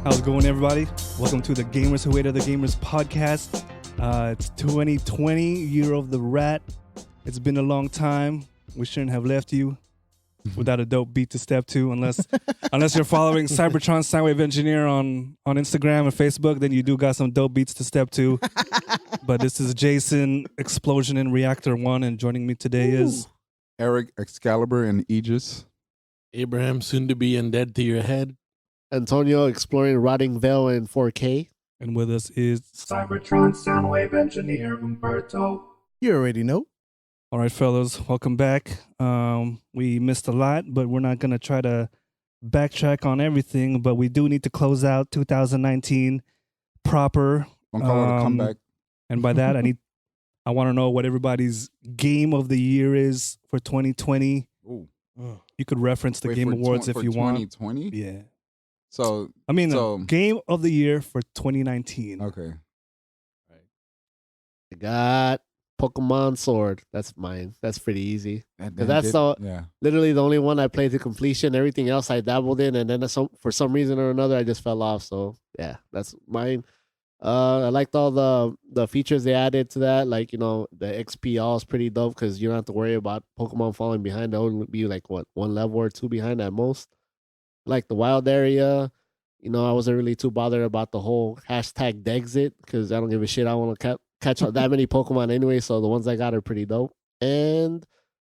How's it going, everybody? Welcome to the Gamers Who Hated the Gamers podcast. It's 2020, year of the rat. It's been a long time. We shouldn't have left you without a dope beat to step to, unless you're following Cybertron Soundwave Engineer on Instagram and Facebook. Then you do got some dope beats to step to. But this is Jason, Explosion in Reactor 1, and joining me today is Eric, Excalibur, and Aegis. Abraham, soon to be undead to your head. Antonio, exploring Rotting Veil in 4K. and with us is Cybertron Soundwave Engineer Umberto. You already know. all right, fellas. Welcome back. We missed a lot, but we're not gonna try to backtrack on everything. But we do need to close out 2019 proper. Don't call it a comeback. And by that, I want to know what everybody's game of the year is for 2020. Ooh. You could reference the Wait, Game for Awards if you want. 2020? Yeah. So, I mean, So- game of the year for 2019. okay. I got Pokemon Sword. That's mine. That's pretty easy. That's yeah. Literally the only one I played to completion. Everything else I dabbled in, and then for some reason or another, I just fell off. So yeah, that's mine. I liked all the features they added to that. Like, the XP all is pretty dope because you don't have to worry about Pokemon falling behind. They'll only be like one level or two behind at most. Like the wild area, I wasn't really too bothered about the whole hashtag Dexit because I don't give a shit. I want to catch that many Pokemon anyway. So the ones I got are pretty dope. And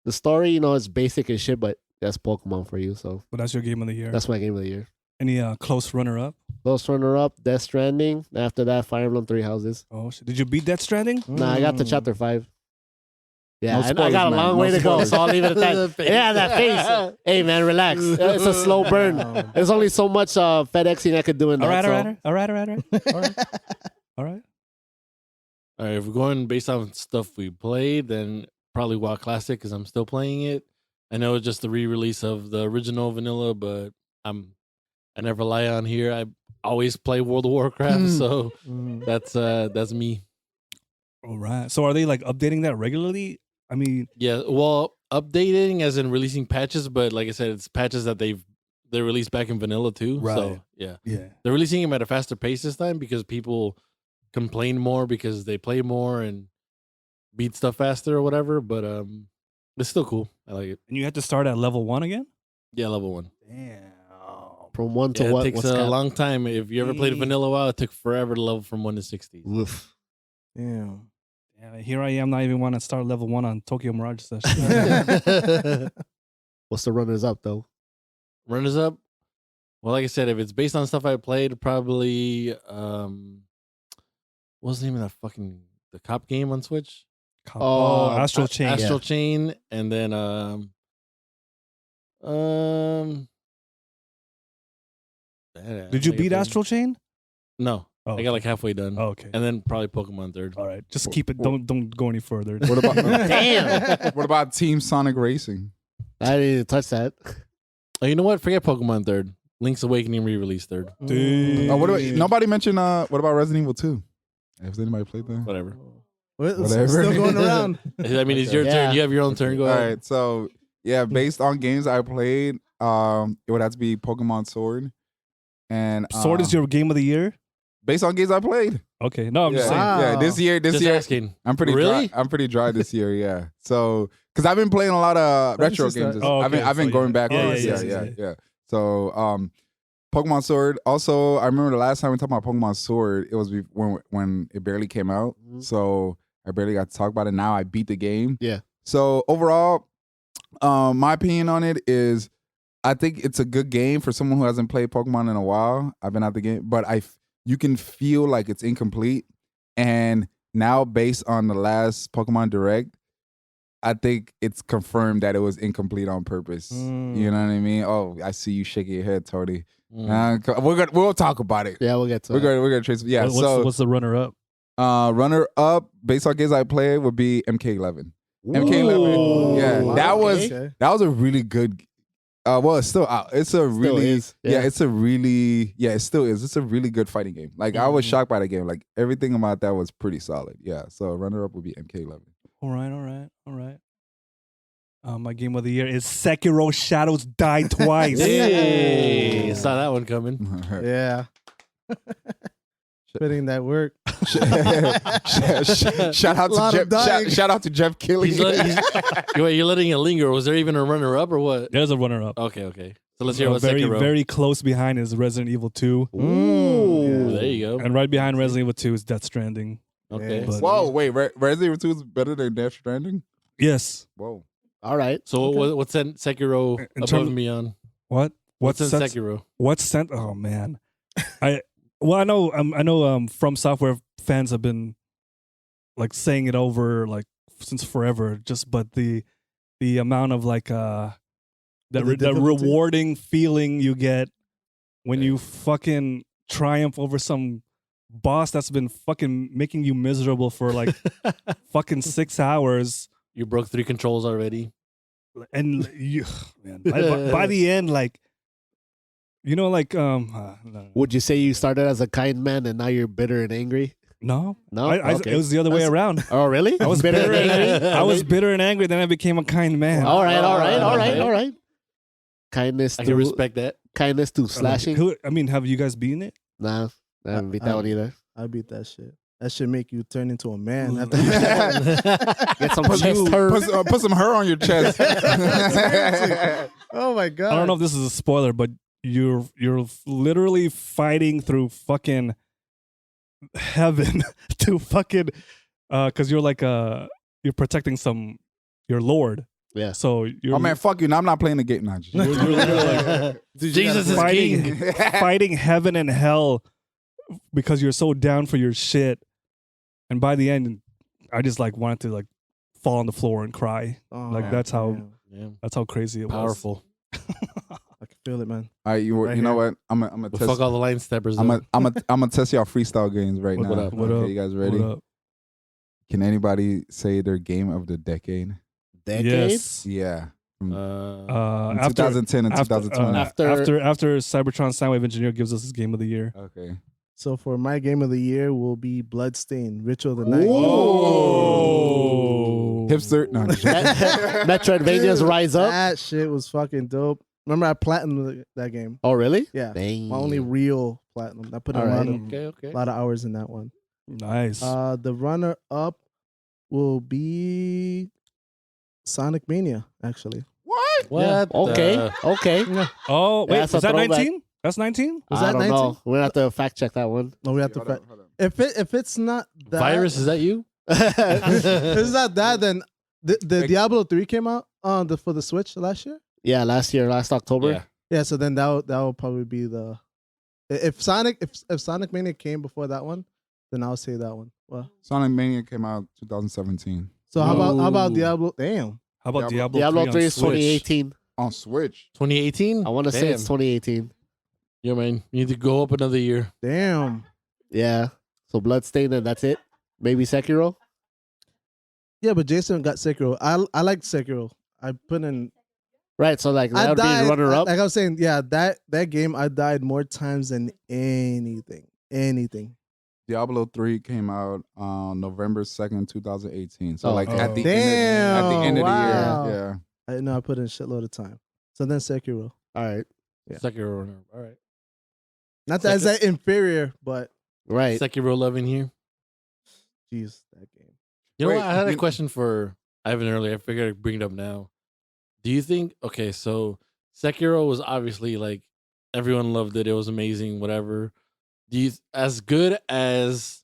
the story, it's basic as shit, but that's Pokemon for you. So But that's your game of the year. that's my game of the year. Any close runner-up? Close runner-up, Death Stranding. After that, Fire Emblem Three Houses. Oh, shit. Did you beat Death Stranding? Nah, I got to Chapter 5. Yeah, No I spoilers, got a man. long No way to go, spoilers. so I'll leave it at The that. face. Yeah, that face. Hey, man, relax. It's a slow burn. There's only so much FedExing I could do in that. All right. so- All right. All right, if we're going based on stuff we played, then probably WoW Classic because I'm still playing it. I know it's just the re-release of the original vanilla, but I never lie on here. I always play World of Warcraft, so that's me. All right. So are they like updating that regularly? I mean, Yeah, well, updating as in releasing patches, but like I said, it's patches that they released back in vanilla too. Right. So yeah, yeah. they're releasing them at a faster pace this time because people complain more because they play more and beat stuff faster or whatever. But it's still cool. I like it. And you had to start at level 1 again? Yeah, level 1. Damn. From 1 to Yeah, what? it takes what's a that? long time. If you ever played Dang. vanilla WoW, it took forever to level from 1 to 60. Oof. Yeah. Yeah, here I am, not even want to start level 1 on Tokyo Mirage Session. What's the runners up though? Runners up. Well, like I said, if it's based on stuff I played, probably what's the name of that fucking the cop game on Switch? Oh, Astral Chain. Astral Chain, and then Did you beat Astral Chain? No, Oh, I got like halfway done. oh, okay. And then probably Pokemon third. All right. Just keep it. Don't go any further. What about Damn. What about Team Sonic Racing? I didn't even touch that. Oh, you know what? Forget Pokemon third. Link's Awakening re-release third. Dude. What about nobody mentioned? What about Resident Evil 2? Has anybody played that? Whatever. Well, it's Whatever. still going around. I mean, it's your Yeah. turn. You have your own turn. Go All ahead. right. So yeah, based on games I played, it would have to be Pokemon Sword. And Sword is your game of the year? based on games I played. Okay. No, I'm just Yeah, saying. Wow. yeah. This year, Just asking. I'm pretty Really? dry. I'm pretty dry this year, yeah. So, because I've been playing a lot of That is retro just games. a- Oh, I've been okay. I've been So, going yeah. backwards. Yeah, Yeah, yeah, yeah. So, Pokemon Sword. Also, I remember the last time we talked about Pokemon Sword, it was when it barely came out. Mhm. So I barely got to talk about it. Now I beat the game. Yeah. So overall, my opinion on it is, I think it's a good game for someone who hasn't played Pokemon in a while. I've been out the game, but you can feel like it's incomplete. And now, based on the last Pokemon Direct, I think it's confirmed that it was incomplete on purpose. You know what I mean? Oh, I see you shaking your head, Tony. We'll talk about it. Yeah, we'll get to We're it. gonna trace. Yeah. What's the runner up? Runner up based on games I played would be MK11. MK11. Yeah, Wow, that okay. was a really good. Well, it's still out. It's a really is, yeah. It's a really it still is. It's a really good fighting game. Like I was shocked by the game. Like everything about that was pretty solid. Yeah. So runner up would be MK11. All right. My game of the year is Sekiro Shadows Die Twice. Hey, saw that one coming. Yeah. Putting that work. Shout out Lot to of Jeff. dying. Shout out to Jeff Kelly. You're letting it linger. Was there even a runner-up or what? There's a runner-up. Okay. So let's hear what very, Sekiro. very close behind is Resident Evil 2. Ooh, Yeah. there you go. And right behind Resident Evil 2 is Death Stranding. Okay. Yeah. But- Whoa, wait, Resident Evil 2 is better than Death Stranding? Yes. Whoa. All right. So what's that Sekiro In above terms- and beyond? What? What's in sense- Sekiro? What sent? Oh man, I know. From Software fans have been like saying it over like since forever. But the amount of like The that difficulty? rewarding feeling you get when you fucking triumph over some boss that's been fucking making you miserable for like fucking 6 hours, You broke 3 controls already. and you, man, by the end, like. No. Would you say you started as a kind man and now you're bitter and angry? No, No. it was the other way around. Oh, really? I was bitter bitter. and angry. I was bitter and angry. Then I became a kind man. All right. Kindness I to can respect that. kindness to slashing. Have you guys beaten it? Nah, I haven't beat that one either. I beat that shit. That should make you turn into a man. After Get some chest hurt. Put some her on your chest. Oh my god! I don't know if this is a spoiler, but you're literally fighting through fucking heaven to fucking because you're like you're protecting your lord. Yeah. So you're Oh man, fuck you. No, I'm not playing the game. Nah, just- you're literally like Jesus is fighting king. fighting heaven and hell because you're so down for your shit. And by the end, I just like wanted to like fall on the floor and cry. Oh, Like, that's how- damn. Yeah. That's how crazy it Powerful. I can feel it, man. All right, you Right know here. what? I'm gonna But test. fuck all the line steppers. I'm though. gonna test y'all freestyle games right What now. up? What okay, up? you guys was. ready? What up? Can anybody say their game of the decade? Decades? Yes. Yeah, from After 2010 and after, 2020. after Cybertron Soundwave Engineer gives us his game of the year. Okay. So for my game of the year will be Bloodstain, Ritual of the Night. Oh. Hipster. No, I'm just joking. Metroidvania's Rise Up. That shit was fucking dope. Remember I platinumed that game. Oh, really? Yeah. Dang. My only real platinum. I put a All lot, right. of, Okay. lot of hours in that one. Nice. The runner up will be Sonic Mania, actually. What? What? Okay. Okay. oh, wait, that's is a that throwback. 19? That's 19? Was I that don't 19? know. We're gonna have to fact check that one. No, we have to. Hold on, hold on. If it's not that, Virus, is that you? if it's not that, then the Diablo 3 came out for the Switch last year. Yeah, last October. Yeah. Yeah, so then that will probably be the if Sonic Mania came before that one, then I'll say that one. Well, Sonic Mania came out 2017 so how about Ooh. Diablo? Damn. How about Diablo- Diablo, Diablo 3 on is Switch? 2018. on Switch. 2018? I want to say Damn. it's 2018. Yeah, man. You need to go up another year. Damn. Yeah. So Bloodstain and that's it. Maybe Sekiro. Yeah, but Jason got Sekiro. I like Sekiro. I put in. Right. So like I that would be died. runner up. Like I was saying, yeah, that game I died more times than anything. Diablo 3 came out on November 2nd, 2018. So Oh, like okay. at the Damn, end of wow. the year. I know I put in a shitload of time. So then Sekiro. All right. Yeah. Sekiro runner. All right. Not that it's that inferior, but Right. Sekiro love in here. jeez, that game. You know Wait, what? I had a you- question for Ivan earlier. I figured I'd bring it up now. Do you think, okay, so Sekiro was obviously like, everyone loved it. It was amazing, whatever. Do you, as good as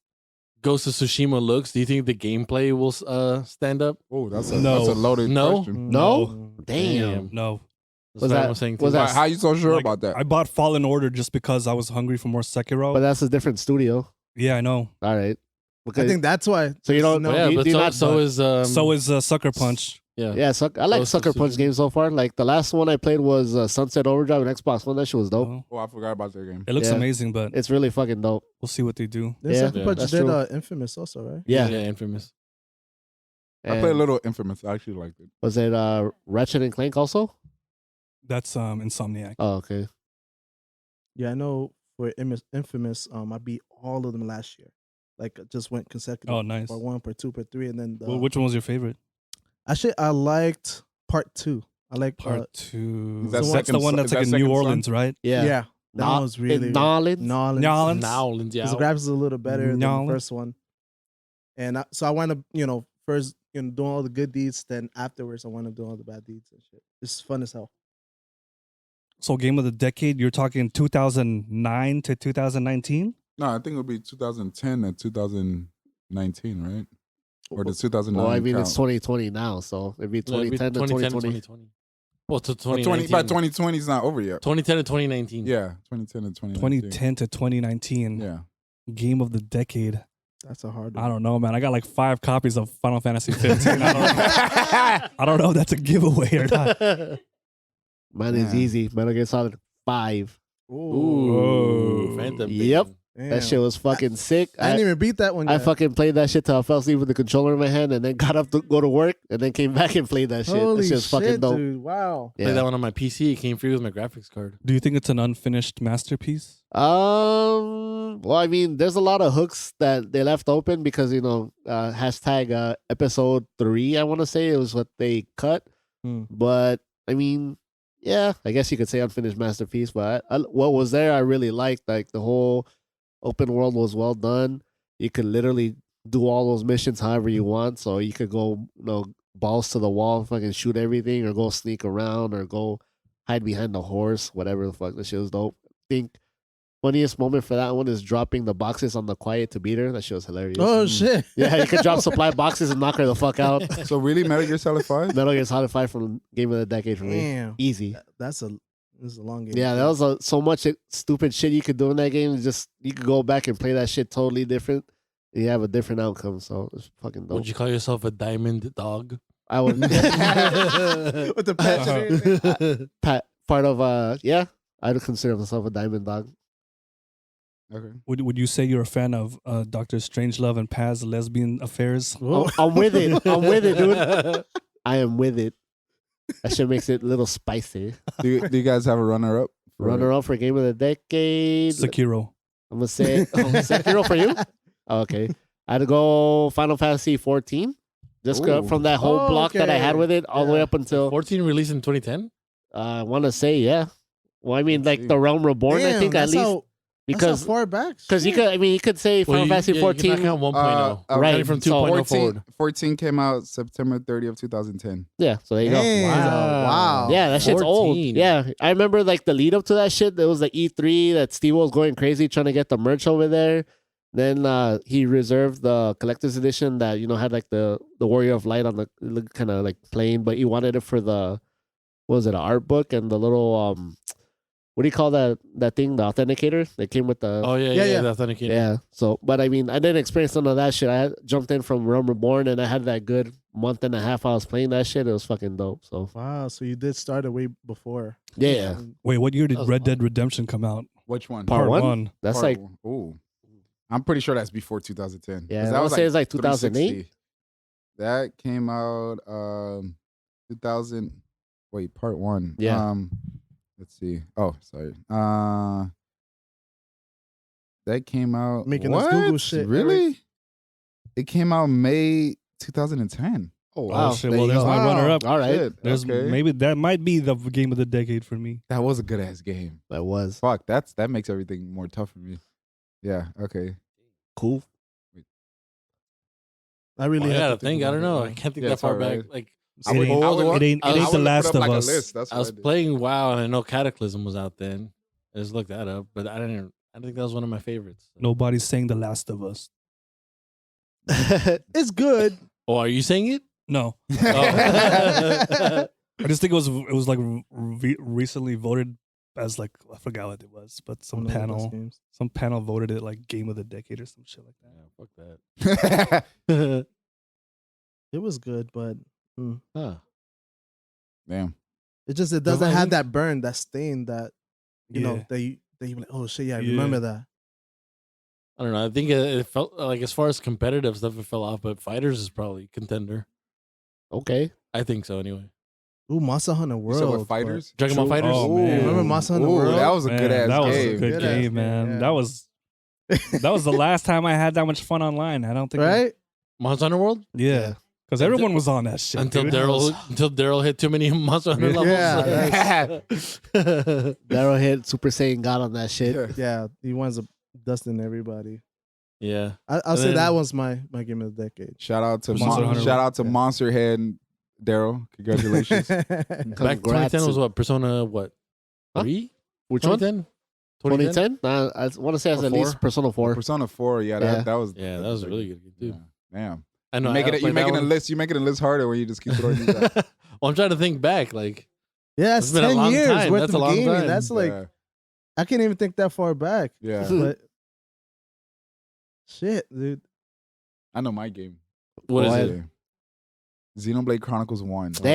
Ghost of Tsushima looks, do you think the gameplay will stand up? Oh, that's a No. loaded No? question. No? Damn. No. That's Was what I that- was saying was too. that- How you so sure Like, about that? I bought Fallen Order just because I was hungry for more Sekiro. But that's a different studio. Yeah, I know. All right. I think that's why. So you don't No, yeah, you but do so, not- so is so is Sucker Punch. yeah. Yeah, I like Ghost of Sucker Punch Tsushima. games so far. Like the last one I played was Sunset Overdrive on Xbox One. That shit was dope. Oh, Oh, I forgot about that game. it looks Yeah. amazing, but It's really fucking dope. we'll see what they do. Then Yeah, Sucker Punch that's did true. Infamous also, right? Yeah. Yeah, Infamous. I played a little Infamous. I actually liked it. Was it Ratchet and Clank also? That's Insomniac. Oh, okay. Yeah, I know for Infamous, I beat all of them last year. Like just went consecutive. Oh, nice. Part 1, part 2, part 3, and then Well, which one was your favorite? actually I liked part 2. I like Part 2. Is that That's second the one Son- that's is like that in New second Son? Orleans, right? Yeah. yeah. That Nol- was really Nolans. Nolans. Nolans. Nowlands, yeah. Because the graphics is a little better than the Nolans. first one. And so I wound up, first doing all the good deeds. Then afterwards, I wound up doing all the bad deeds and shit. It's fun as hell. So game of the decade, you're talking 2009 to 2019? No, I think it would be 2010 and 2019, right? Or does 2009 Well, I mean, count? it's 2020 now, so it'd be No, it'd be 2010 to 2020. 2020. Well, to But 2019. But 2020 is not over yet. 2010 to 2019. Yeah, 2010 and 2019. 2010 to 2019. Yeah. Game of the decade. That's a hard I one. don't know, man. I got like 5 copies of Final Fantasy 15. I don't know if that's a giveaway or not. Mine is Yeah. easy. Metal Gear Solid 5. Ooh, Phantom. Yep. Pain. Damn. That shit was fucking sick. I didn't even beat that one I yet. fucking played that shit till I fell asleep with the controller in my hand and then got up to go to work and then came back and played that shit. Holy That shit's fucking shit, dope. dude. Wow. Played that one on my PC. It came free with my graphics card. Do you think it's an unfinished masterpiece? Well, I mean, there's a lot of hooks that they left open because, hashtag episode 3, I want to say, it was what they cut. But, I mean, yeah, I guess you could say unfinished masterpiece. But what was there, I really liked. Like, the whole open world was well done. You could literally do all those missions however you want. So you could go, balls to the wall, fucking shoot everything, or go sneak around, or go hide behind the horse, whatever the fuck. That shit was dope. I think funniest moment for that one is dropping the boxes on the quiet to beat her. That shit was hilarious. Oh, shit. Yeah, you could drop supply boxes and knock her the fuck out. So really, Metal Gear Solid 5? Metal Gear Solid 5 from Game of the Decade for me. Damn. Easy. This is a long game. Yeah, there was so much stupid shit you could do in that game. Just you could go back and play that shit totally different. And you have a different outcome. So it's fucking dope. Would you call yourself a diamond dog? I would. With the patch and everything. Part of yeah, I'd consider myself a diamond dog. Okay. Would you say you're a fan of Dr. Strangelove and Paz lesbian affairs? I'm with it. I'm with it, dude. I am with it. That shit makes it a little spicy. Do you guys have a runner-up? Runner up for Game of the Decade. Sekiro. I'm gonna say Sekiro for you. Oh, okay, I'd go Final Fantasy 14. Just Ooh. from that whole block that I had Okay. with it, all the way Yeah. up until 14 released in 2010? I want to say yeah. Well, I mean, Let's like see. the Realm Reborn. I Damn, think at that's least how because far back. you Shit. could. I mean, you could say Final Fantasy 14. You can knock out 1.0. Uh, right, Starting from so 2.0 14, forward. 14 came out September 30th, 2010. Yeah, so there you go. Damn. Wow. Yeah, that shit's old. 14. Yeah, I remember like the lead up to that shit. There was like E3 that Steve was going crazy trying to get the merch over there. Then he reserved the collector's edition that had like the Warrior of Light on the kind of like plain, but he wanted it for the what was it, an art book and the little what do you call that thing, the authenticator that came with the Oh, Yeah, yeah. yeah. The authenticator. yeah. So, but I mean, I didn't experience none of that shit. I jumped in from Realm Reborn and I had that good month and a half I was playing that shit. It was fucking dope. So Wow, so you did start it way before. yeah. Wait, what year That did was Red Dead Redemption come out? Which one? Part one? That's Part like one. Ooh. I'm pretty sure that's before 2010. Yeah, 'Cause I that wanna was say it's like 360. 2008. That came out 2000. Wait, part one. Yeah. Let's see. Oh, sorry. That came out. Making us what? Google shit, Really? It came out May 2010. oh wow. wow. Shit, There well, you there's go. my runner-up. All right, Shit, There's okay. maybe that might be the game of the decade for me. That was a good ass game. that was Fuck, that makes everything more tough for me. Yeah. Okay. cool. I really I had gotta to think. I don't know. about I it. can't think Yeah, that it's far alright. back. Like, It ain't- it ain't I The would've Last put up of like Us. A list. That's I what was did. playing WoW and I know Cataclysm was out then. I just looked that up, but I didn't think that was one of my favorites. Nobody's saying The Last of Us. It's good. Oh, are you saying it? No. Oh. I just think it was like recently voted as like, I forgot what it was, but some One of the best panel games. voted it like game of the decade or some shit like that. Yeah, fuck that. It was good, but Huh. Damn. it doesn't Nobody- have that burn, that stain that you know Yeah. that you like. Oh shit, yeah, I Yeah. remember that. I don't know. I think it felt like as far as competitive stuff, it fell off, but Fighters is probably contender. Okay. I think so anyway. Ooh, Monster Hunter You World. said with but- fighters? Dragon Ball True. Fighters. Oh, Ooh, man. Remember Monster Hunter ooh, World? that was a Man, good ass that was game. a good Good ass game, man. yeah. That was the last time I had that much fun online. I don't think right? Monster Hunter World. Yeah. Because everyone was on that shit. until dude. Daryl hit too many Monster Hunter levels. Yeah, Daryl hit Super Saiyan God on that shit. Yeah, he winds up dusting everybody. Yeah. I'll say then- that was my game of the decade. Shout out to Monster Hunter. shout out to Yeah. Monster Head and Daryl. Congratulations. Back Congrats 2010 was to- what? Persona what? Huh? 3? Which one? 2010? 2010? Nah, I want to say it's Or at least 4? Persona 4. Persona 4. Yeah, Yeah. that was. Yeah, that was a really good game too. Damn. I know. You're I making a list. You're making a list harder when you just keep throwing these out. Well, I'm trying to think back. Like, Yeah, It's it's been a 10 long years time. worth That's of a long gaming. time. That's like Yeah. I can't even think that far back. Yeah. But shit, dude. I know my game. what is What? it? Xenoblade Chronicles 1. Had to be a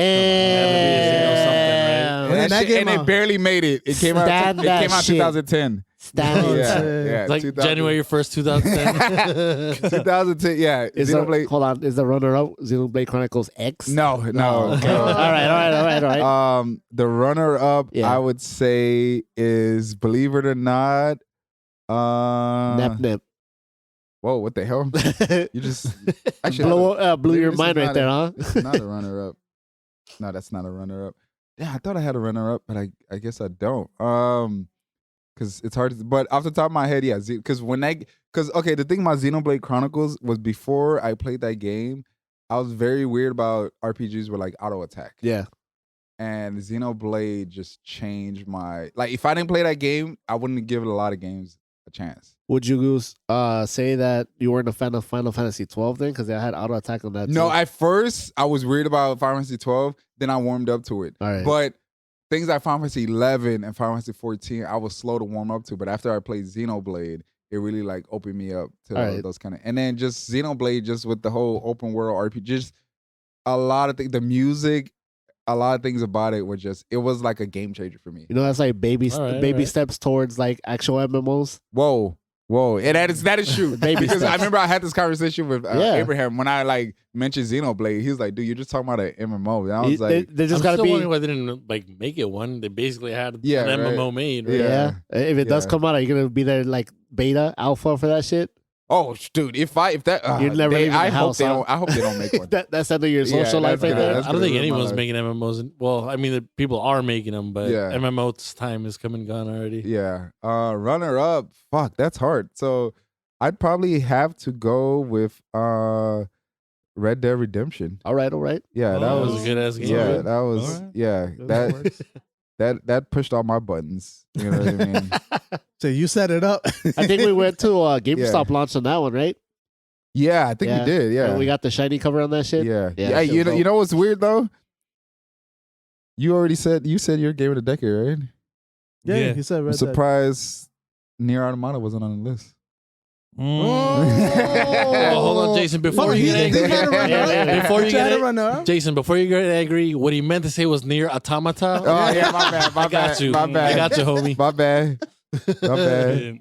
Damn. When And, that came it out- barely made it. It came out. Stand It that came out shit. 2010. Stand Oh, it. Yeah, shit. yeah. Like 2000 January 1st, 2010. 2010. Yeah. Is Xenoblade. hold on. Is the runner-up Xenoblade Chronicles X? No. Okay. all right. The runner-up, Yeah. I would say, is, believe it or not, Nep. whoa, what the hell? You just actually Blew maybe your this mind is right not there, a- huh? This is not a runner-up. No, that's not a runner-up. Yeah, I thought I had a runner-up, but I guess I don't. Because it's hard to, but off the top of my head, yeah, because okay, the thing about Xenoblade Chronicles was before I played that game, I was very weird about RPGs with like auto attack. Yeah. And Xenoblade just changed my, like, if I didn't play that game, I wouldn't give a lot of games a chance. Would you say that you weren't a fan of Final Fantasy 12 then? Because they had auto attack on that. No, too? at first I was weird about Final Fantasy 12, then I warmed up to it. All right. But things like Final Fantasy 11 and Final Fantasy 14, I was slow to warm up to. But after I played Xenoblade, it really like opened me up to All right. those kind of. And then just Xenoblade, just with the whole open world RPG, just a lot of things. The music, a lot of things about it were just. It was like a game changer for me. You know, that's like baby All right. steps towards like actual MMOs. Whoa, and that is true. Baby Because I steps. remember I had this conversation with Yeah. Abraham when I like mentioned Xenoblade. He was like, "Dude, you're just talking about an MMO." And I was They like, just I'm gotta still be. wondering why they didn't like make it one. They basically had Yeah, an right. MMO made. Right? Yeah. Yeah. If it does Yeah. come out, are you gonna be there like beta, alpha for that shit? "Oh, dude, if that, You're never leaving the I hope house, they huh? don't. I hope they don't make one." That's under your Yeah, social life that's right good. there. That's I don't think gonna ruin my anyone's life. making MMOs. Well, I mean, the people are making them, but Yeah. MMO's time is come and gone already. Yeah. Runner up. Fuck, that's hard. So I'd probably have to go with Red Dead Redemption. All right. Yeah, that Oh, That was was. a good ass game. Yeah, Alright. that was. Alright. Yeah, that pushed all my buttons. You know what I mean? So you set it up. I think we went to GameStop launch on that one, right? Yeah, I think Yeah. we did. Yeah, And we got the shiny cover on that shit. Yeah, Yeah, yeah. that shit You was know, dope. you know what's weird though? You said your game of the decade, right? yeah, Yeah. he said I'm Red Dead. surprised Nier Automata wasn't on the list. Well, hold on, Jason. Before Hold on, you he get had a runner Yeah, up. yeah, before you He get had a it, runner up. Jason, before you get angry, what he meant to say was near automata. Oh yeah, my bad. My I got bad. you. My bad. I got you, homie. My bad. My bad. Yeah.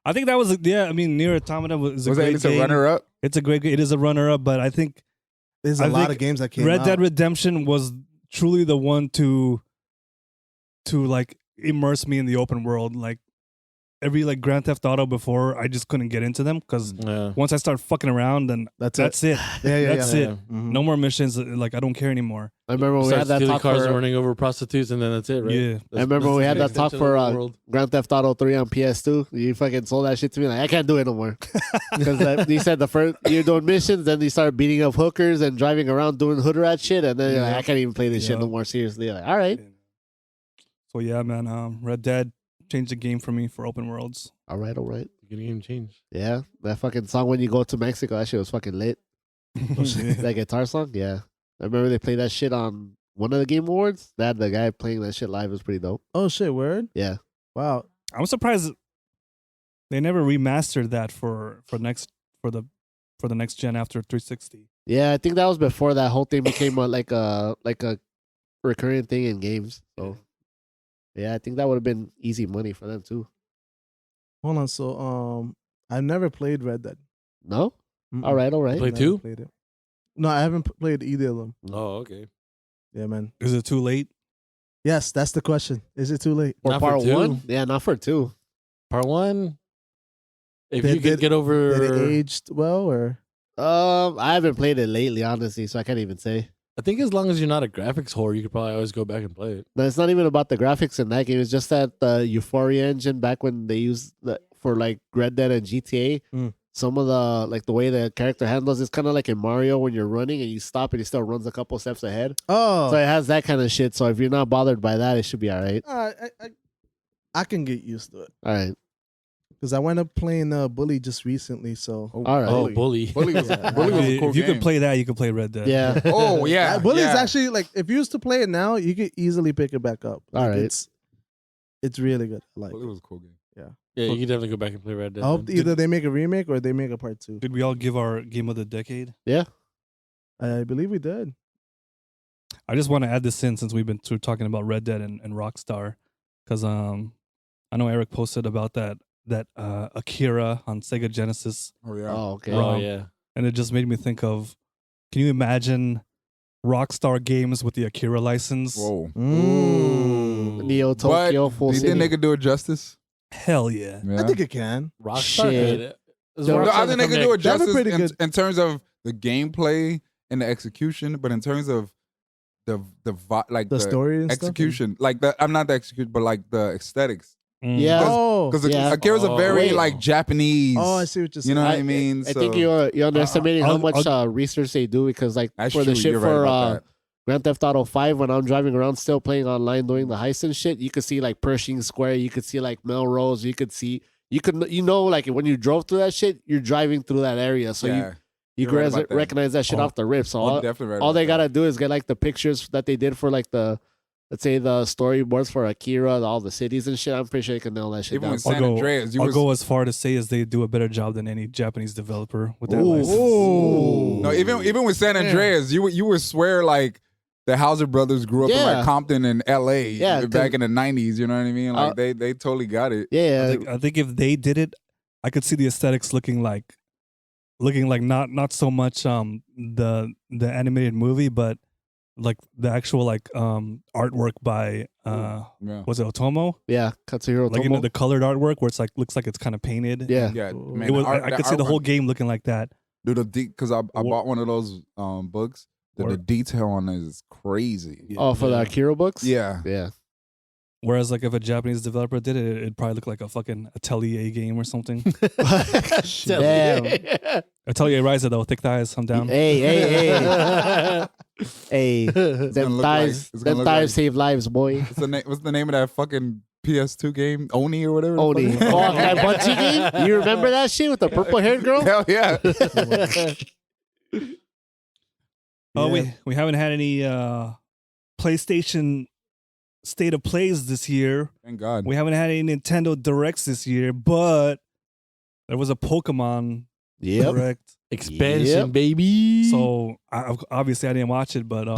I think that was I mean, Nier Automata was a Was great that a game. runner up? It's a great game. It is a runner up, but I think There's I a lot think of games that came Red out. Dead Redemption was truly the one to like immerse me in the open world. Like every like Grand Theft Auto before, I just couldn't get into them because Yeah. once I start fucking around, then That's that's it. Yeah, That's yeah. it. Mhm. No more missions. Like I don't care anymore. I remember when we Start had that stealing talk cars and for running over prostitutes, and then that's it, right? Yeah. I remember when we had that talk extension for of the world. Grand Theft Auto 3 on PS2. You fucking sold that shit to me. Like, I can't do it no more. Because you said the first you're doing missions, then you started beating up hookers and driving around doing hood rat shit, and then you're like, I can't even play this shit Yeah. no more seriously. Like, all right. So yeah, man. Red Dead changed the game for me for open worlds. All right. Good game change. Yeah. That fucking song when you go to Mexico, that shit was fucking lit. That guitar song? Yeah. I remember they played that shit on one of the Game Awards. That the guy playing that shit live was pretty dope. Oh shit, word. Yeah. Wow. I'm surprised they never remastered that for the next gen after 360. Yeah, I think that was before that whole thing became like a recurring thing in games. So yeah, I think that would have been easy money for them too. Hold on. So I've never played Red Dead. No? Mm-mm. All right. Play Never two? Played it. No, I haven't played either of them. Oh, okay. Yeah, man. Is it too late? Yes, that's the question. Is it too late? Or Not for part two. one? Yeah, not for two. Part one. If Did- you could did- get over, Did it aged well or? I haven't played it lately, honestly, so I can't even say. I think as long as you're not a graphics whore, you could probably always go back and play it. No, it's not even about the graphics in that game. It's just that the Euphoria engine back when they used for like Red Dead and GTA. Mm. Some of the like the way the character handles it's kind of like in Mario when you're running and you stop and he still runs a couple steps ahead. Oh, So it has that kind of shit. So if you're not bothered by that, it should be all right. I can get used to it All right. because I went up playing Bully just recently. So All right. Oh, bully. Bully was, Yeah. Bully was a cool if you game. could play that, you could play Red Dead. Yeah. Oh yeah, Bully's yeah. actually like if you used to play it now, you could easily pick it back up. All right. It's really good. I like Bully it. was a cool game. Yeah, you could definitely go back and play Red Dead. I hope then. either they make a remake or they make a part 2. Did we all give our game of the decade? I believe we did. I just want to add this in since we've been talking about Red Dead and Rockstar, because I know Eric posted about that Akira on Sega Genesis, Oh yeah. Oh, okay. Oh, yeah. and it just made me think of, can you imagine Rockstar games with the Akira license? Whoa. Neo Tokyo But Full do you City. think they could do it justice? Hell yeah! Yeah. I think it can. Rockstar Shit. could. No, I think they could do it That'd be justice pretty in, good. in terms of the gameplay and the execution, but in terms of the Story and execution, like the I'm not the execution, but like the aesthetics. Mm. Yeah. stuff. Oh, Because Yeah. Akira's a very Wait. like Japanese. oh, I see what you're saying. You know what I mean? I think you're underestimating how much research they do because like That's for the true, shit you're right for about that. Grand Theft Auto 5 when I'm driving around still playing online doing the heist and shit, you could see like Pershing Square, you could see like Melrose, you could like when you drove through that shit, you're driving through that area. So yeah, you you're right could about that. recognize that shit Oh. off the rip. So I'm all, definitely right all about they that. gotta do is get like the pictures that they did for like the let's say the storyboards for Akira, all the cities and shit. I'm pretty sure you can nail that shit Even down. with San Andreas, I'll go as far to say as they do a better job than any Japanese developer with that Ooh. license. No, even with San Andreas, you would swear like the Hauser brothers grew up in Yeah. like Compton and L.A. Yeah, back in the '90s. You know what I mean? Like they totally got it. Yeah, I think if they did it, I could see the aesthetics looking like not so much the animated movie, but like the actual like artwork by Yeah. was it Otomo? yeah, Katsuhiro Like Otomo. the colored artwork where it's like looks like it's kind of painted. Yeah. Yeah, Ooh. man. It was, the art- I could see the artwork- whole game looking like that. Dude, because I bought one of those books. The Word. detail on it is crazy. Oh, for the Yeah. Akira books? Yeah. Yeah. Whereas like if a Japanese developer did it, it'd probably look like a fucking Atelier game or something. Damn. Atelier Rise though, thick thighs, I'm down. Hey, hey. gonna Them look like- thighs, it's gonna them look thighs like- save lives, boy. What's the name of that fucking PS2 game? Oni or whatever. the Oni. fuck? Oh, that Bungie game? You remember that shit with the purple haired girl? Hell yeah. Oh, Yeah. we haven't had any PlayStation State of Plays this year. Thank God. We haven't had any Nintendo Directs this year, but there was a Pokemon Yep. Direct. Expansion, Yep. baby. So obviously I didn't watch it, but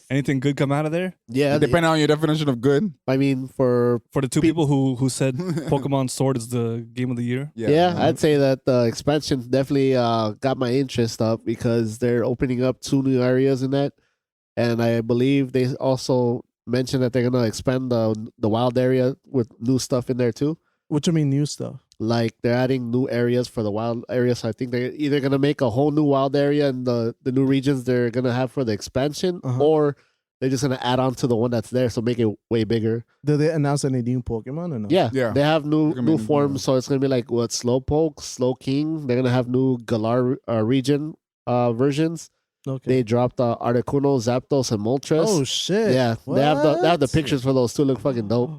anything good come out of there Yeah. Depending on your definition of good. I mean, for for the two people who said Pokemon Sword is the game of the year? yeah, I'd say that the expansion definitely got my interest up because they're opening up 2 new areas in that, and I believe they also mentioned that they're gonna expand the wild area with new stuff in there too. What you mean new stuff? Like they're adding new areas for the wild areas. So I think they're either gonna make a whole new wild area in the new regions they're gonna have for the expansion, Uh-huh. or they're just gonna add on to the one that's there, so make it way bigger. Did they announce any new Pokemon or no? Yeah, Yeah. They have new It's gonna be new new forms, so it's gonna be like what Slowpoke, Slowking. They're gonna have new Galar region versions. Okay. They dropped Articuno, Zapdos, and Moltres. Oh shit. yeah, they have the What? pictures for those too. Look fucking dope.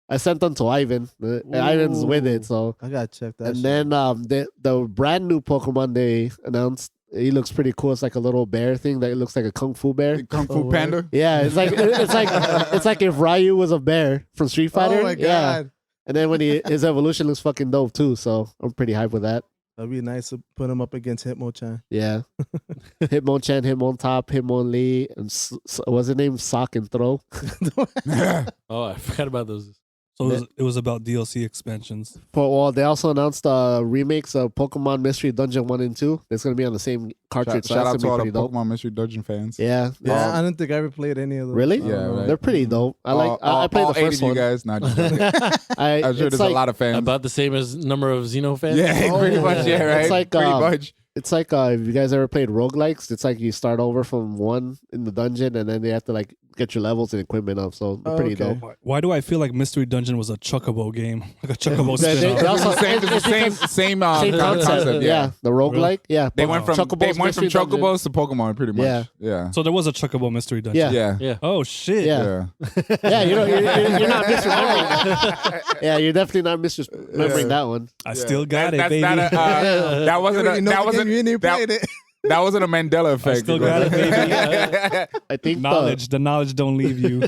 I sent them to Ivan. Ivan's with it, so. I gotta check that. And shit. then the brand new Pokemon they announced, he looks pretty cool. It's like a little bear thing that looks like a kung fu bear. Kung Oh, Fu word. Panda. Yeah, it's like if Ryu was a bear from Street Fighter. Oh my Yeah. god. And then when his evolution looks fucking dope too, so I'm pretty hyped with that. That'd be nice to put him up against Hitmonchan. Yeah. Hitmonchan, Hitmontop, Hitmonlee, and what's his name? Sock and Throw. Oh, I forgot about those. So it was about DLC expansions. They also announced remakes of Pokemon Mystery Dungeon 1 and 2. It's going to be on the same cartridge. so Shout that's out to gonna all be the pretty dope. Pokemon Mystery Dungeon fans. Yeah. Yeah, I don't think I ever played any of those. Really? Yeah, right. They're pretty dope. I played all the 8 first of one. you guys. Not just joking. I'm sure it's there's like, a lot of fans. About the same as number of Xeno fans. Yeah, pretty much. Yeah, right. It's like, pretty much. It's like if you guys ever played roguelikes, it's like you start over from 1 in the dungeon and then they have to like get your levels and equipment up. So they're pretty Okay. dope. Why do I feel like Mystery Dungeon was a Chocobo game? Like a Chocobo They- spin-off. they also- It's the same Same concept. concept. Yeah. The roguelike. Yeah. They went from Chocobos, Mystery Dungeon. Chocobos to Pokemon, pretty much. Yeah. Yeah. So there was a Chocobo Mystery Dungeon. Yeah. Yeah. Oh shit. Yeah. Yeah. Yeah, you're not misremembering. Yeah, you're definitely not misremembering that one. I still got it, That's baby. not a, that wasn't a, You know that the wasn't game, you ain't that- played it. That wasn't a Mandela effect. still got it, baby. I think The knowledge don't leave you.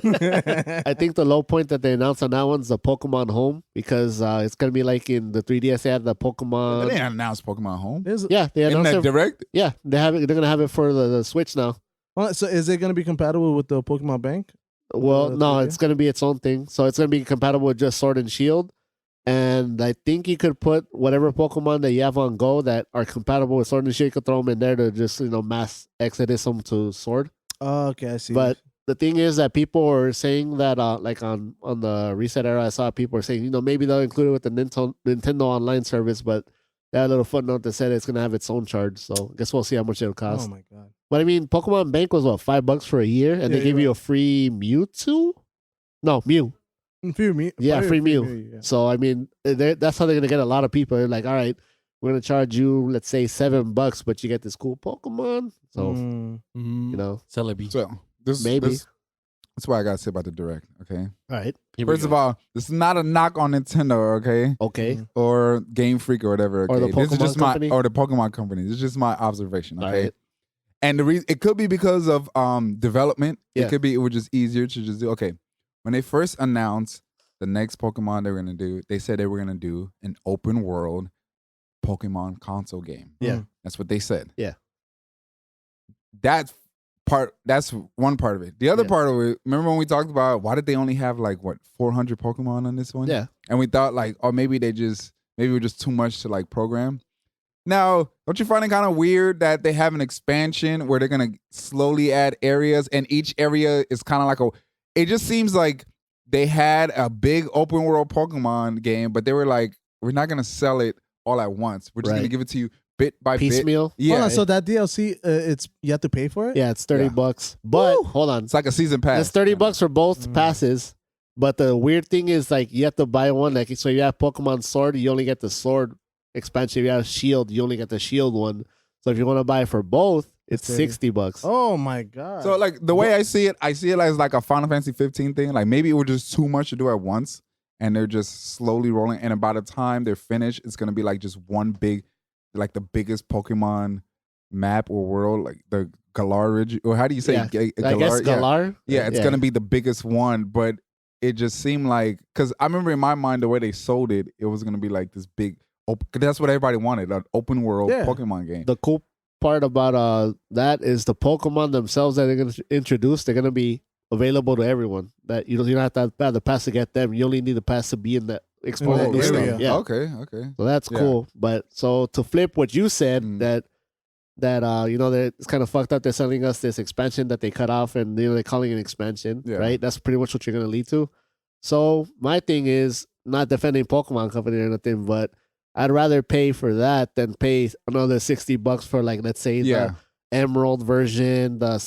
I think the low point that they announced on that one's the Pokemon Home because it's gonna be like in the 3DS they had the They Pokemon. didn't announce Pokemon Home. Yeah, they In announced that it. direct? Yeah, they have it. They're gonna have it for the Switch now. So is it gonna be compatible with the Pokemon Bank? Well, no, 3DS? it's gonna be its own thing. So it's gonna be compatible with just Sword and Shield. And I think you could put whatever Pokemon that you have on Go that are compatible with Sword and Shield, you could throw them in there to just mass exodus them to Sword. Oh, okay, I see. But the thing is that people are saying that, like on the Reset Era, I saw people are saying, maybe they'll include it with the Nintendo Online service, but they had a little footnote that said it's gonna have its own charge. So I guess we'll see how much it'll cost. oh my god. But I mean, Pokemon Bank was what, $5 for a year, and Yeah, they gave you're you a free Mewtwo. No, Mew. Free Mew. Yeah. So I mean, that's how they're gonna get a lot of people. They're like, all right, we're gonna charge you, let's say $7, but you get this cool Pokemon. So Mm. Celebi. So Maybe. That's what I gotta say about the direct. Okay. all right, Here we First go. of all, this is not a knock on Nintendo. Okay. okay, Or Game Freak or whatever. Okay? Or the This is Pokemon just company? or the Pokemon company. This is just my observation. all Okay. right. And the reason it could be because of development. Yeah. It could be it was just easier to just do. Okay. When they first announced the next Pokemon they were gonna do, they said they were gonna do an open world Pokemon console game. Yeah. That's what they said. Yeah. That's one part of it. The other Yeah. part of it, remember when we talked about why did they only have like 400 Pokemon on this one? Yeah. And we thought like, oh, maybe it was just too much to like program. Now, don't you find it kind of weird that they have an expansion where they're gonna slowly add areas and each area is kind of like it just seems like they had a big open world Pokemon game, but they were like, we're not gonna sell it all at once. We're just gonna Right. give it to you bit by bit. Piecemeal. Yeah. Hold on, so that DLC, it's you have to pay for it. Yeah, it's $30. But Woo! hold on, It's like a season pass. it's $30 for both passes. But the weird thing is, like, you have to buy one. Like, so you have Pokemon Sword, you only get the Sword expansion. If you have Shield, you only get the Shield one. So if you want to buy it for both, it's $60. Oh my god. So like the way I see it as like a Final Fantasy 15 thing. Like maybe it was just too much to do at once, and they're just slowly rolling. And by the time they're finished, it's gonna be like just one big, like the biggest Pokemon map or world, like the Galar Ridge, or how do you say Yeah. Galar? I guess Galar. Yeah, it's gonna be the biggest one, but it just seemed like because I remember in my mind the way they sold it, it was gonna be like this big. That's what everybody wanted, an open world Yeah. Pokemon game. The cool part about that is the Pokemon themselves that they're going to introduce. They're going to be available to everyone. That you don't have to have the pass to get them. You only need the pass to be in the explore the new area. stuff. Yeah. Okay. So that's Yeah. cool. But so to flip what you said, Mm. that it's kind of fucked up. They're selling us this expansion that they cut off, and they're calling it an expansion, Yeah. right? That's pretty much what you're gonna lead to. So my thing is not defending Pokemon Company or nothing, but I'd rather pay for that than pay another $60 for, like, let's say Yeah. the Emerald version, the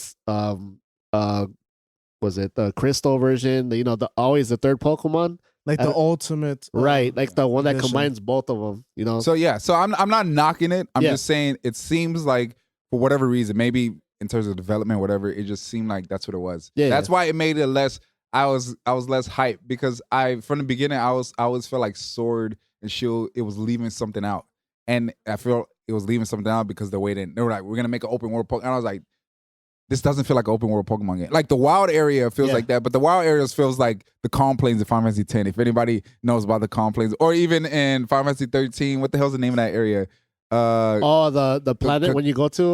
was it the Crystal version? Always the third Pokemon. like the ultimate, Right, like the one that edition. combines both of them. So yeah, so I'm not knocking it. I'm Yeah. just saying it seems like for whatever reason, maybe in terms of development, whatever, it just seemed like that's what it was. Yeah, That's why it made it less. I was less hyped because from the beginning I always felt like Sword and Shield it was leaving something out, and I feel it was leaving something out because they were like we're gonna make an open world Pokemon. And I was like, this doesn't feel like an open world Pokemon game. Like the wild area feels Yeah. like that, but the wild areas feels like the Calm Plains in Final Fantasy 10. If anybody knows about the Calm Plains, or even in Final Fantasy 13, what the hell's the name of that area? the planet when you go to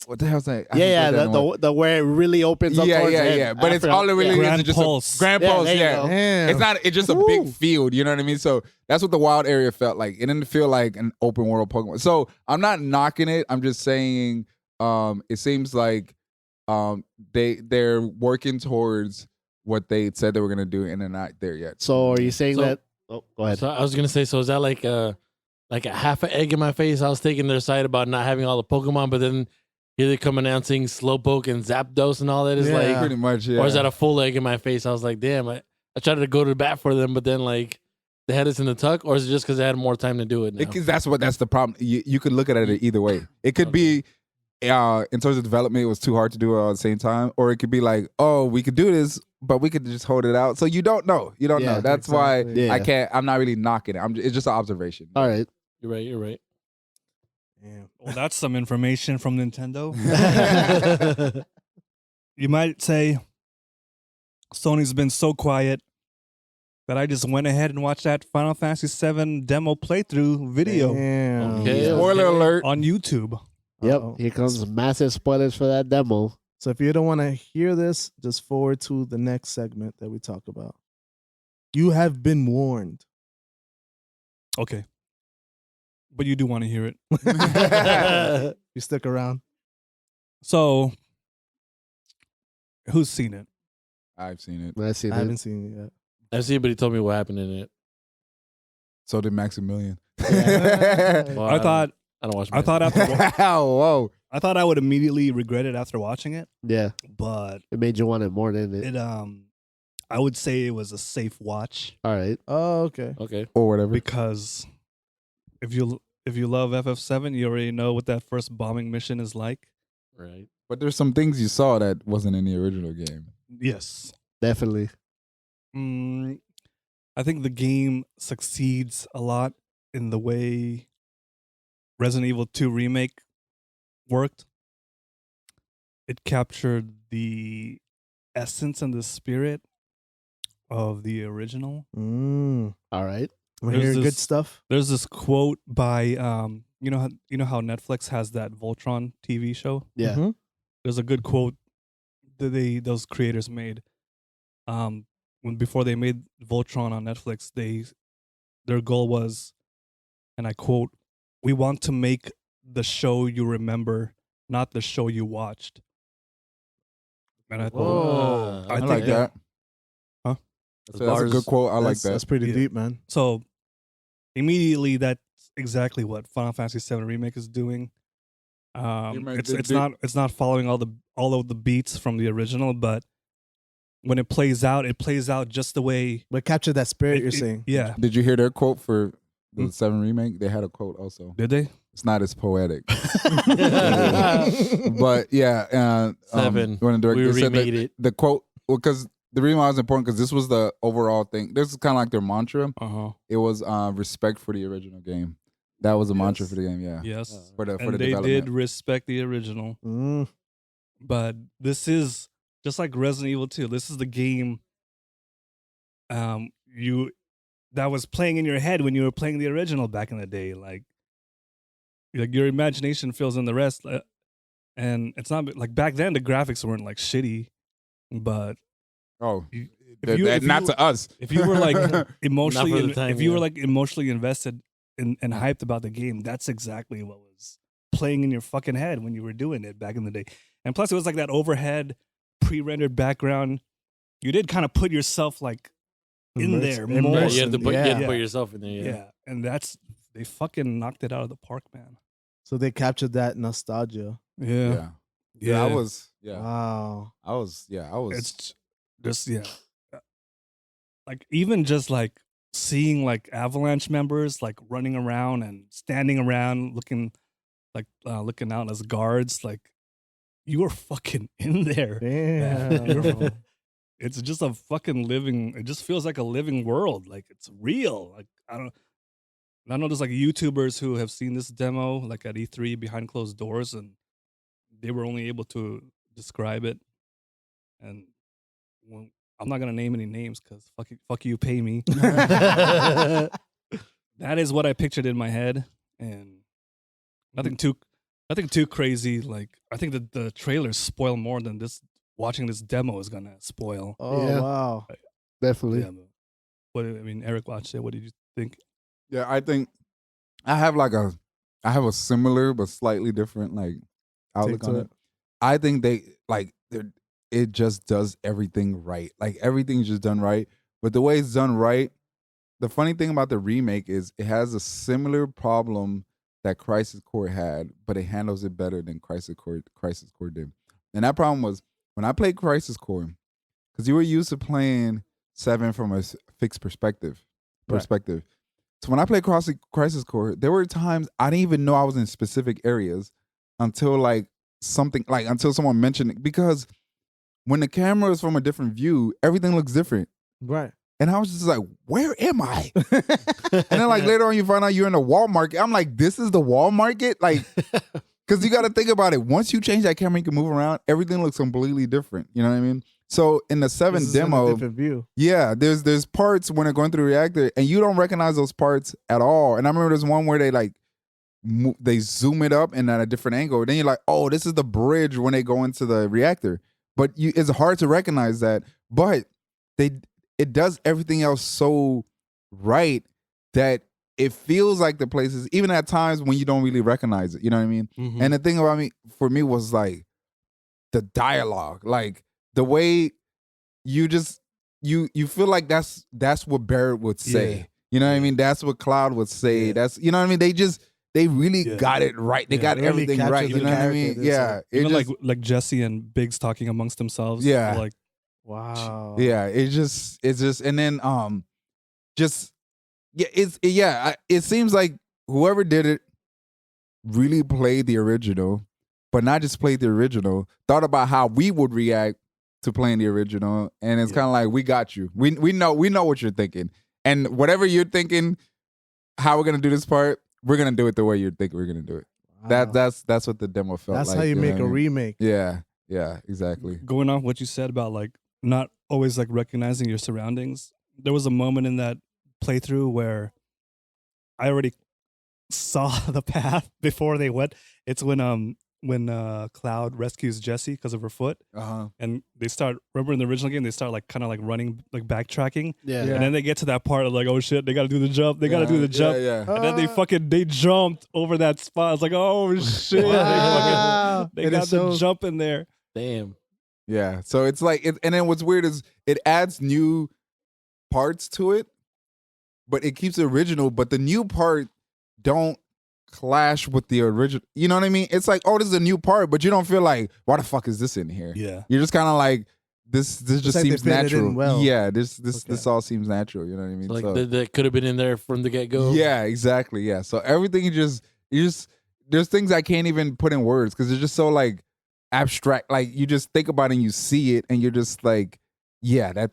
What the hell's that? I yeah, forget that one. the where it really opens up. yeah, towards yeah, the end. yeah. But I it's forgot. all it really Grand is just Pulse. a Grand Yeah, Pulse. there you Yeah, go. Damn. it's not. It's just a big field. You know what I mean? So that's what the wild area felt like. It didn't feel like an open world Pokemon. So I'm not knocking it. I'm just saying, it seems like, they're working towards what they said they were gonna do, and they're not there yet. So are you saying So- that? Oh, go ahead. So I was gonna say, so is that like like a half an egg in my face. I was taking their side about not having all the Pokemon, but then here they come announcing Slowpoke and Zapdos and all that. It's Yeah. like, Pretty much, yeah. or is that a full egg in my face? I was like, damn, I tried to go to bat for them, but then like they had us in the tuck, or is it just because they had more time to do it now? That's the problem. You could look at it either way. It could be in terms of development, it was too hard to do it all at the same time, or it could be like, oh, we could do this, but we could just hold it out. So you don't know. You don't Yeah, know. That's exactly. why Yeah. I'm not really knocking it. It's just an observation. All right. You're right. Damn. Well, that's some information from Nintendo. You might say Sony's been so quiet that I just went ahead and watched that Final Fantasy VII demo playthrough video Damn. Okay. Spoiler alert. on YouTube. Yep. Uh-oh. Here comes massive spoilers for that demo. So if you don't want to hear this, just forward to the next segment that we talk about. You have been warned. Okay. But you do want to hear it. You stick around. So, who's seen it? I've seen it. I see I that. haven't seen it yet. I've seen, but he told me what happened in it. So did Maximilian. Well, I thought I don't watch. I thought after Whoa. I thought I would immediately regret it after watching it, Yeah. but It made you want it more, didn't it? it I would say it was a safe watch All right. Oh, okay. Okay. Or whatever. because if you love FF7, you already know what that first bombing mission is like. Right. But there's some things you saw that wasn't in the original game. Yes. Definitely. I think the game succeeds a lot in the way Resident Evil 2 Remake worked. It captured the essence and the spirit of the original. Mm. All right. We're There's hearing good this- stuff. There's this quote by you know how Netflix has that Voltron TV show? Yeah. Mhm. There's a good quote that those creators made. When before they made Voltron on Netflix, their goal was, and I quote, "We want to make the show you remember, not the show you watched." And I thought, Whoa. I I think like that. Huh? That's a good quote. I like that. That's pretty Yeah. deep, man. so immediately that's exactly what Final Fantasy VII Remake is doing. It's not following all of the beats from the original, but when it plays out just the way But capture that spirit, you're it- saying. Yeah. Did you hear their quote for the Hmm? 7 remake? They had a quote also. Did they? It's not as poetic. But yeah, 7. when the director We said that remade it. the quote, because the reason why it was important, because this was the overall thing. This is kind of like their mantra. Uh-huh. It was respect for the original game. That was a mantra for the game. Yeah, Yes. for the And they development. did respect the original. Mm. But this is just like Resident Evil 2. This is the game you that was playing in your head when you were playing the original back in the day. Like your imagination fills in the rest. And it's not like back then the graphics weren't like shitty, but Oh, you- not to us. if you were like emotionally Not for the time, if you were yeah. like emotionally invested and hyped about the game, that's exactly what was playing in your fucking head when you were doing it back in the day. And plus it was like that overhead pre-rendered background. You did kind of put yourself like in there more. Right, you have to put, you have to Yeah. put yourself in there. Yeah. Yeah. And they fucking knocked it out of the park, man. So they captured that nostalgia. Yeah. I was. Yeah, Wow. I was. Yeah, I was. It's just like even just like seeing like Avalanche members like running around and standing around looking out as guards, like you were fucking in there. Damn. It's just a fucking living. It just feels like a living world. Like it's real. Like I know there's like YouTubers who have seen this demo like at E3 behind closed doors, and they were only able to describe it. And well, I'm not gonna name any names because fuck you, pay me. That is what I pictured in my head, and nothing too crazy. Like I think that the trailers spoil more than this. Watching this demo is gonna spoil. Oh, Yeah. wow. Definitely. Yeah, but what I mean, Eric watched it. What did you think? Yeah, I think I have a similar but slightly different like outlook Take on to it. I think it just does everything right. Like everything's just done right. But the way it's done right, the funny thing about the remake is it has a similar problem that Crisis Core had, but it handles it better than Crisis Core did. And that problem was when I played Crisis Core, because you were used to playing 7 from a fixed perspective. So when I played Crisis Core, there were times I didn't even know I was in specific areas until until someone mentioned it. Because when the camera is from a different view, everything looks different. Right. And I was just like, where am I? And then like later on you find out you're in a wall market. I'm like, this is the wall market? Like, because you got to think about it. Once you change that camera, you can move around. Everything looks completely different. You know what I mean? So in the 7 This is in a demo, different view. yeah, there's parts when they're going through the reactor and you don't recognize those parts at all. And I remember there's one where they zoom it up and at a different angle. Then you're like, oh, this is the bridge when they go into the reactor. But it's hard to recognize that. But it does everything else so right that it feels like the places, even at times when you don't really recognize it. You know what I mean? Mhm. And the thing about for me was like the dialogue, like the way you just you feel like that's what Barrett would say. Yeah. You know what I mean? That's what Cloud would say. Yeah. That's, you know what I mean? They really got it right. They Yeah, got really everything captures right. the You know what I mean? character. Yeah. It Even just, like Jesse and Biggs talking amongst themselves. Yeah. Like, Wow. yeah. It's just, and then it seems like whoever did it really played the original, but not just played the original, thought about how we would react to playing the original, and it's kind of like, we got you. We know what you're thinking, and whatever you're thinking, how we're gonna do this part, we're gonna do it the way you think we're gonna do it. Wow. That's what the demo felt like. That's how you know make what a I mean? remake. Yeah, exactly. going off what you said about like not always like recognizing your surroundings. There was a moment in that playthrough where I already saw the path before they went. It's when Cloud rescues Jessie because of her foot, and they start. Remember in the original game, they start like kind of like running, like backtracking, Yeah. and then they get to that part of like, oh shit, they got to do the jump. They got to do the jump. Yeah. And then they jumped over that spot. It's like, oh shit, Wow. they It got is the so- jump in there. Damn. Yeah. So it's like, and then what's weird is it adds new parts to it, but it keeps the original. But the new part don't clash with the original. You know what I mean? It's like, oh, this is a new part, but you don't feel like, why the fuck is this in here? Yeah. You're just kind of like, this just like they seems fit it in natural. well. Yeah. This Okay. all seems natural. You know what I mean? Like So- that could have been in there from the get go. yeah, exactly. Yeah. So everything you just there's things I can't even put in words because it's just so like abstract. Like you just think about it and you see it and you're just like, yeah, that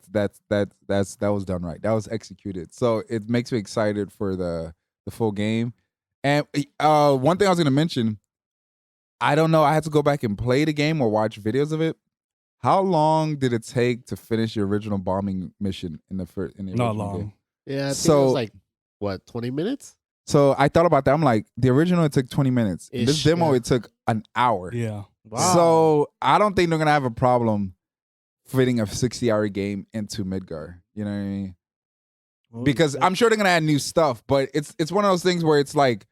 was done right. That was executed. So it makes me excited for the full game. And one thing I was gonna mention, I don't know, I had to go back and play the game or watch videos of it. How long did it take to finish the original bombing mission in the Not original long. game? Yeah, I think it So- was like, what, 20 minutes? So I thought about that. I'm like, the original it took 20 minutes. In this Ish, demo yeah. it took an hour. Yeah. Wow. So I don't think they're gonna have a problem fitting a 60-hour game into Midgar. You know what I mean? Well, Because I'm sure they're gonna add new stuff, but it's one of those things where it's like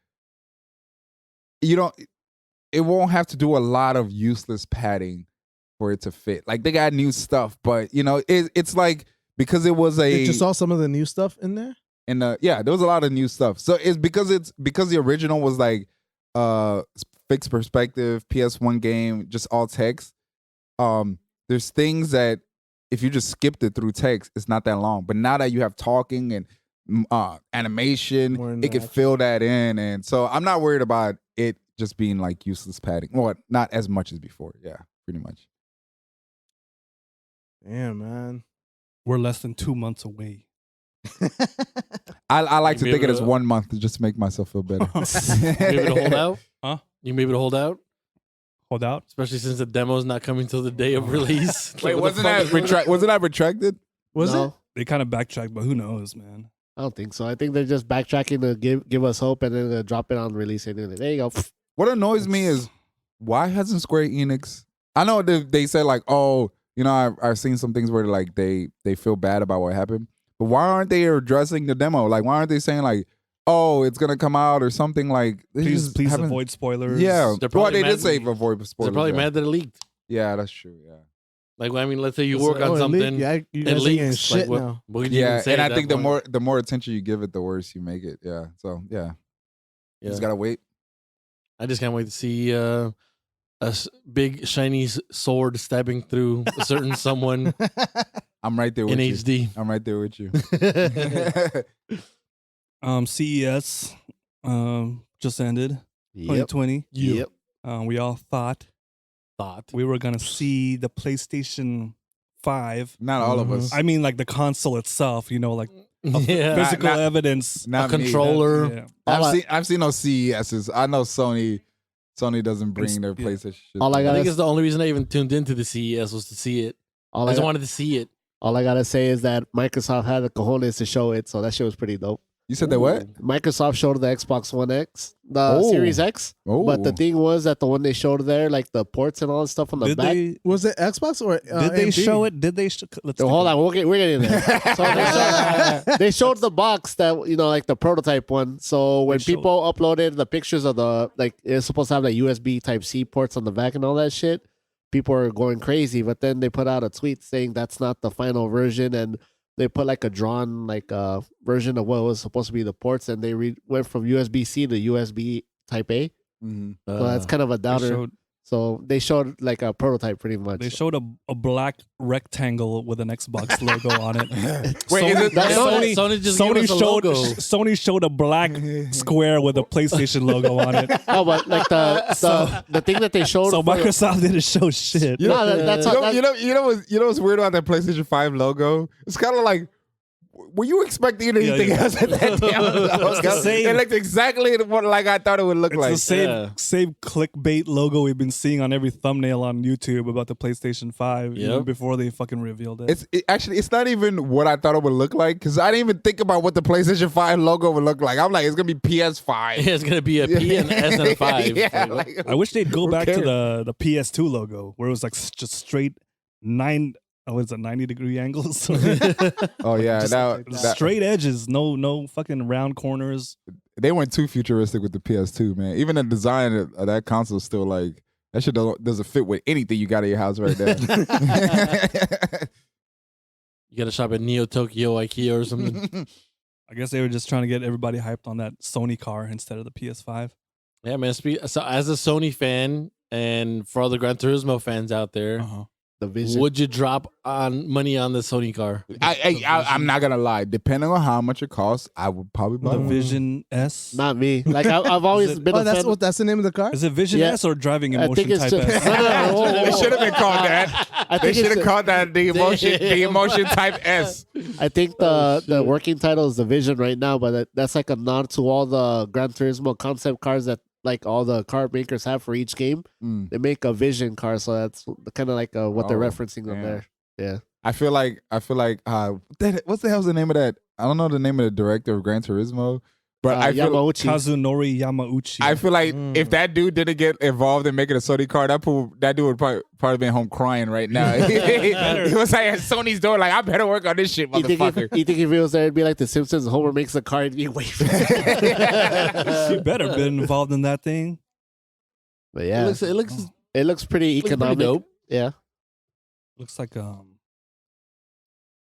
it won't have to do a lot of useless padding for it to fit. Like they got new stuff, but it's like because it was Did you saw some of the new stuff in there? there was a lot of new stuff. So it's because the original was like fixed perspective, PS1 game, just all text. There's things that if you just skipped it through text, it's not that long. But now that you have talking and animation, More it could interaction. fill that in. And so I'm not worried about it just being like useless padding. Well, not as much as before. Yeah, pretty much. Damn, man. We're less than 2 months away. I like You to be think it able as to- 1 month to just make myself feel better. You able to hold out? Huh? You able to hold out? Hold out. Especially since the demo's not coming till the day of release. Wait, Like, what the wasn't fuck? that retracted? Was No, it? They kind of backtracked, but who knows, man? I don't think so. I think they're just backtracking to give us hope and then drop it on release. And then there you go. What annoys me is why hasn't Square Enix? I know they said like, oh, I've seen some things where like they feel bad about what happened, but why aren't they addressing the demo? Like, why aren't they saying like, oh, it's gonna come out or something like? They Please just haven't- avoid spoilers. Yeah, They're well, probably they did mad- say avoid spoilers. They're probably yeah. mad that it leaked. Yeah, that's true. Yeah, Like, I mean, let's say you It's work like, on oh, it something, leaked. Yeah, you it guys ain't getting leaks. shit Like, now. what could you even say and at I think that the point? more attention you give it, the worse you make it. Yeah. So yeah, you Yeah. just gotta wait. I just can't wait to see a big shiny sword stabbing through a certain someone I'm right there in with you. HD. I'm right there with you. CES just ended. Yep. 2020. Yep. We all thought we were gonna see the PlayStation 5. Not all of us. I mean, like the console itself. You know, like Yeah. physical not- evidence. Not a me. controller. Yeah. I've seen no CESs. I know Sony doesn't bring their yeah. PlayStation shit. All I I got- think it's the only reason I even tuned into the CES was to see it. All I I, just wanted to see it. all I gotta say is that Microsoft had the cojones to show it, so that shit was pretty dope. You said that what? Microsoft showed the Xbox One X, the Oh. Series X, Oh, but the thing was that the one they showed there, like the ports and all that stuff on the Did back. they? Was it Xbox or Did they AMD? show it? Did they? Let's Hold on, we're getting there. So they showed the box that like the prototype one. So when They showed- people uploaded the pictures of the it's supposed to have like USB Type C ports on the back and all that shit, people are going crazy. But then they put out a tweet saying that's not the final version, and they put like a drawn version of what was supposed to be the ports, and they went from USB C to USB Type A. Mhm. So that's kind of a They downer. showed, So they showed like a prototype pretty much. they showed a black rectangle with an Xbox logo on it. Wait, is it- Sony just gave us a showed logo. Sony showed a black square with a PlayStation logo on it. No, but like the thing that they showed. So for- Microsoft didn't show shit. No, that's you know what's weird about that PlayStation 5 logo? It's kind of like, were you expecting anything yeah. else at that damn logo? It's the same. It looked exactly what like I thought it would look It's like. the same Yeah. same clickbait logo we've been seeing on every thumbnail on YouTube about the PlayStation 5 even Yep. before they fucking revealed it. It's not even what I thought it would look like because I didn't even think about what the PlayStation 5 logo would look like. I'm like, it's gonna be PS5. Yeah, it's gonna be a P and S and a 5. Yeah, Like, like, I wish they'd go who back to cares? the PS2 logo where it was like just straight 90-degree angles. oh yeah, Just that straight edges, no fucking round corners. they went too futuristic with the PS2, man. Even the design of that console is still like that shit doesn't fit with anything you got in your house right now. you gotta shop at Neo Tokyo IKEA or something. I guess they were just trying to get everybody hyped on that Sony car instead of the PS5. Yeah, man. So as a Sony fan and for all the Gran Turismo fans out there, the vision. would you drop on money on the Sony car? I'm not gonna lie. Depending on how much it costs, I would probably buy The one. Vision S. Not me. Like I've always been Oh, a fan. that's the name of the car. Is it Vision Yeah. S or Driving I think Emotion it's Type just. S? No, whoa, They whoa. should have been called that. I They think should have it's- called that the emotion type S. I think the working title is the Vision right now, but that's like a nod to all the Gran Turismo concept cars that like all the car makers have for each game. Mm. They make a Vision car, so that's kind of like what they're Oh, referencing on damn. there. Yeah. I feel like what's the hell's the name of that? I don't know the name of the director of Gran Turismo, but I feel Yamauchi. Kazunori Yamauchi. I feel like if that dude didn't get involved in making a Sony car, that dude would probably been home crying right now. He was like at Sony's door, like I better work on this shit, You motherfucker. think if he was there, it'd be like the Simpsons. Homer makes a car and be wait for you better been involved in that thing. But yeah, It looks it looks pretty pretty economic. dope. Yeah. Looks like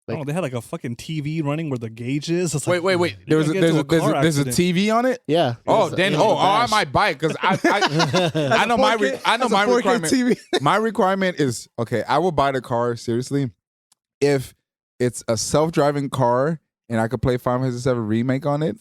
Like- oh, they had like a fucking TV running where the gauge is. It's like, Wait. you're gonna get into a car There's a accident. TV on it. Yeah. Oh, It's- then it's a I dash. might buy it because I know my That's a 4K requirement. TV. My requirement is okay. I will buy the car seriously if it's a self-driving car and I could play Final Fantasy VII Remake on it.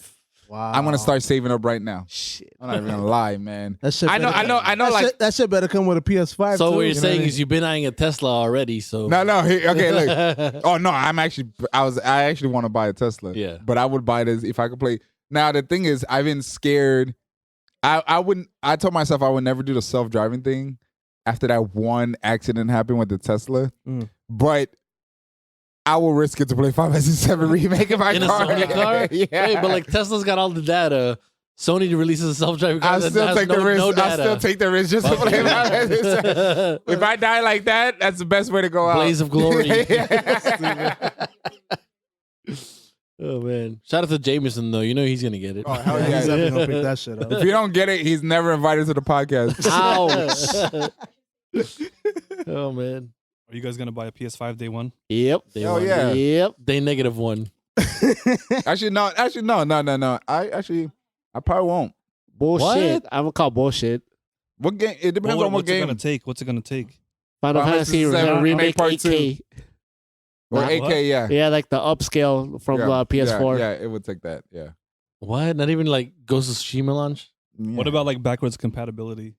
Wow. I'm gonna start saving up right now. Shit. I'm not even gonna lie, man. That shit I know. that Like, shit, that shit better come with a PS5. So too, what you're you know saying what I is you've been eyeing a Tesla already. So no. Okay, look. Oh no, I actually want to buy a Tesla. Yeah. But I would buy this if I could play. Now the thing is, I've been scared. I told myself I would never do the self-driving thing after that one accident happened with the Tesla. Mm. But I will risk it to play Final Fantasy VII Remake if I in a car. Sony car? Yeah. Wait, but like Tesla's got all the data. Sony releases a self-driving car I'll that still has take no, the risk. no I'll data. still take the risk just to play Final Fantasy VII. If I die like that, that's the best way to go out. Blaze of glory. Yeah. Oh man! Shout out to Jameson though. You know he's gonna get it. Oh, hell mean? yeah. He's definitely gonna pick that shit up. If you don't get it, he's never invited to the podcast. Ouch. Oh man! Are you guys gonna buy a PS5 day one? Yep. Day Oh, one. yeah. Yep. Day -1. Actually, no. I probably won't. Bullshit. I'm gonna call bullshit. What game? It depends on what what's it game. gonna take? What's it gonna take? Final Final Fantasy Fantasy VII remake Part 8K. Or Nah. 8K, yeah. Yeah, like the upscale from Yeah, PS4. Yeah, it would take that. Yeah. What? Not even like Ghost of Tsushima launch? What about like backwards compatibility?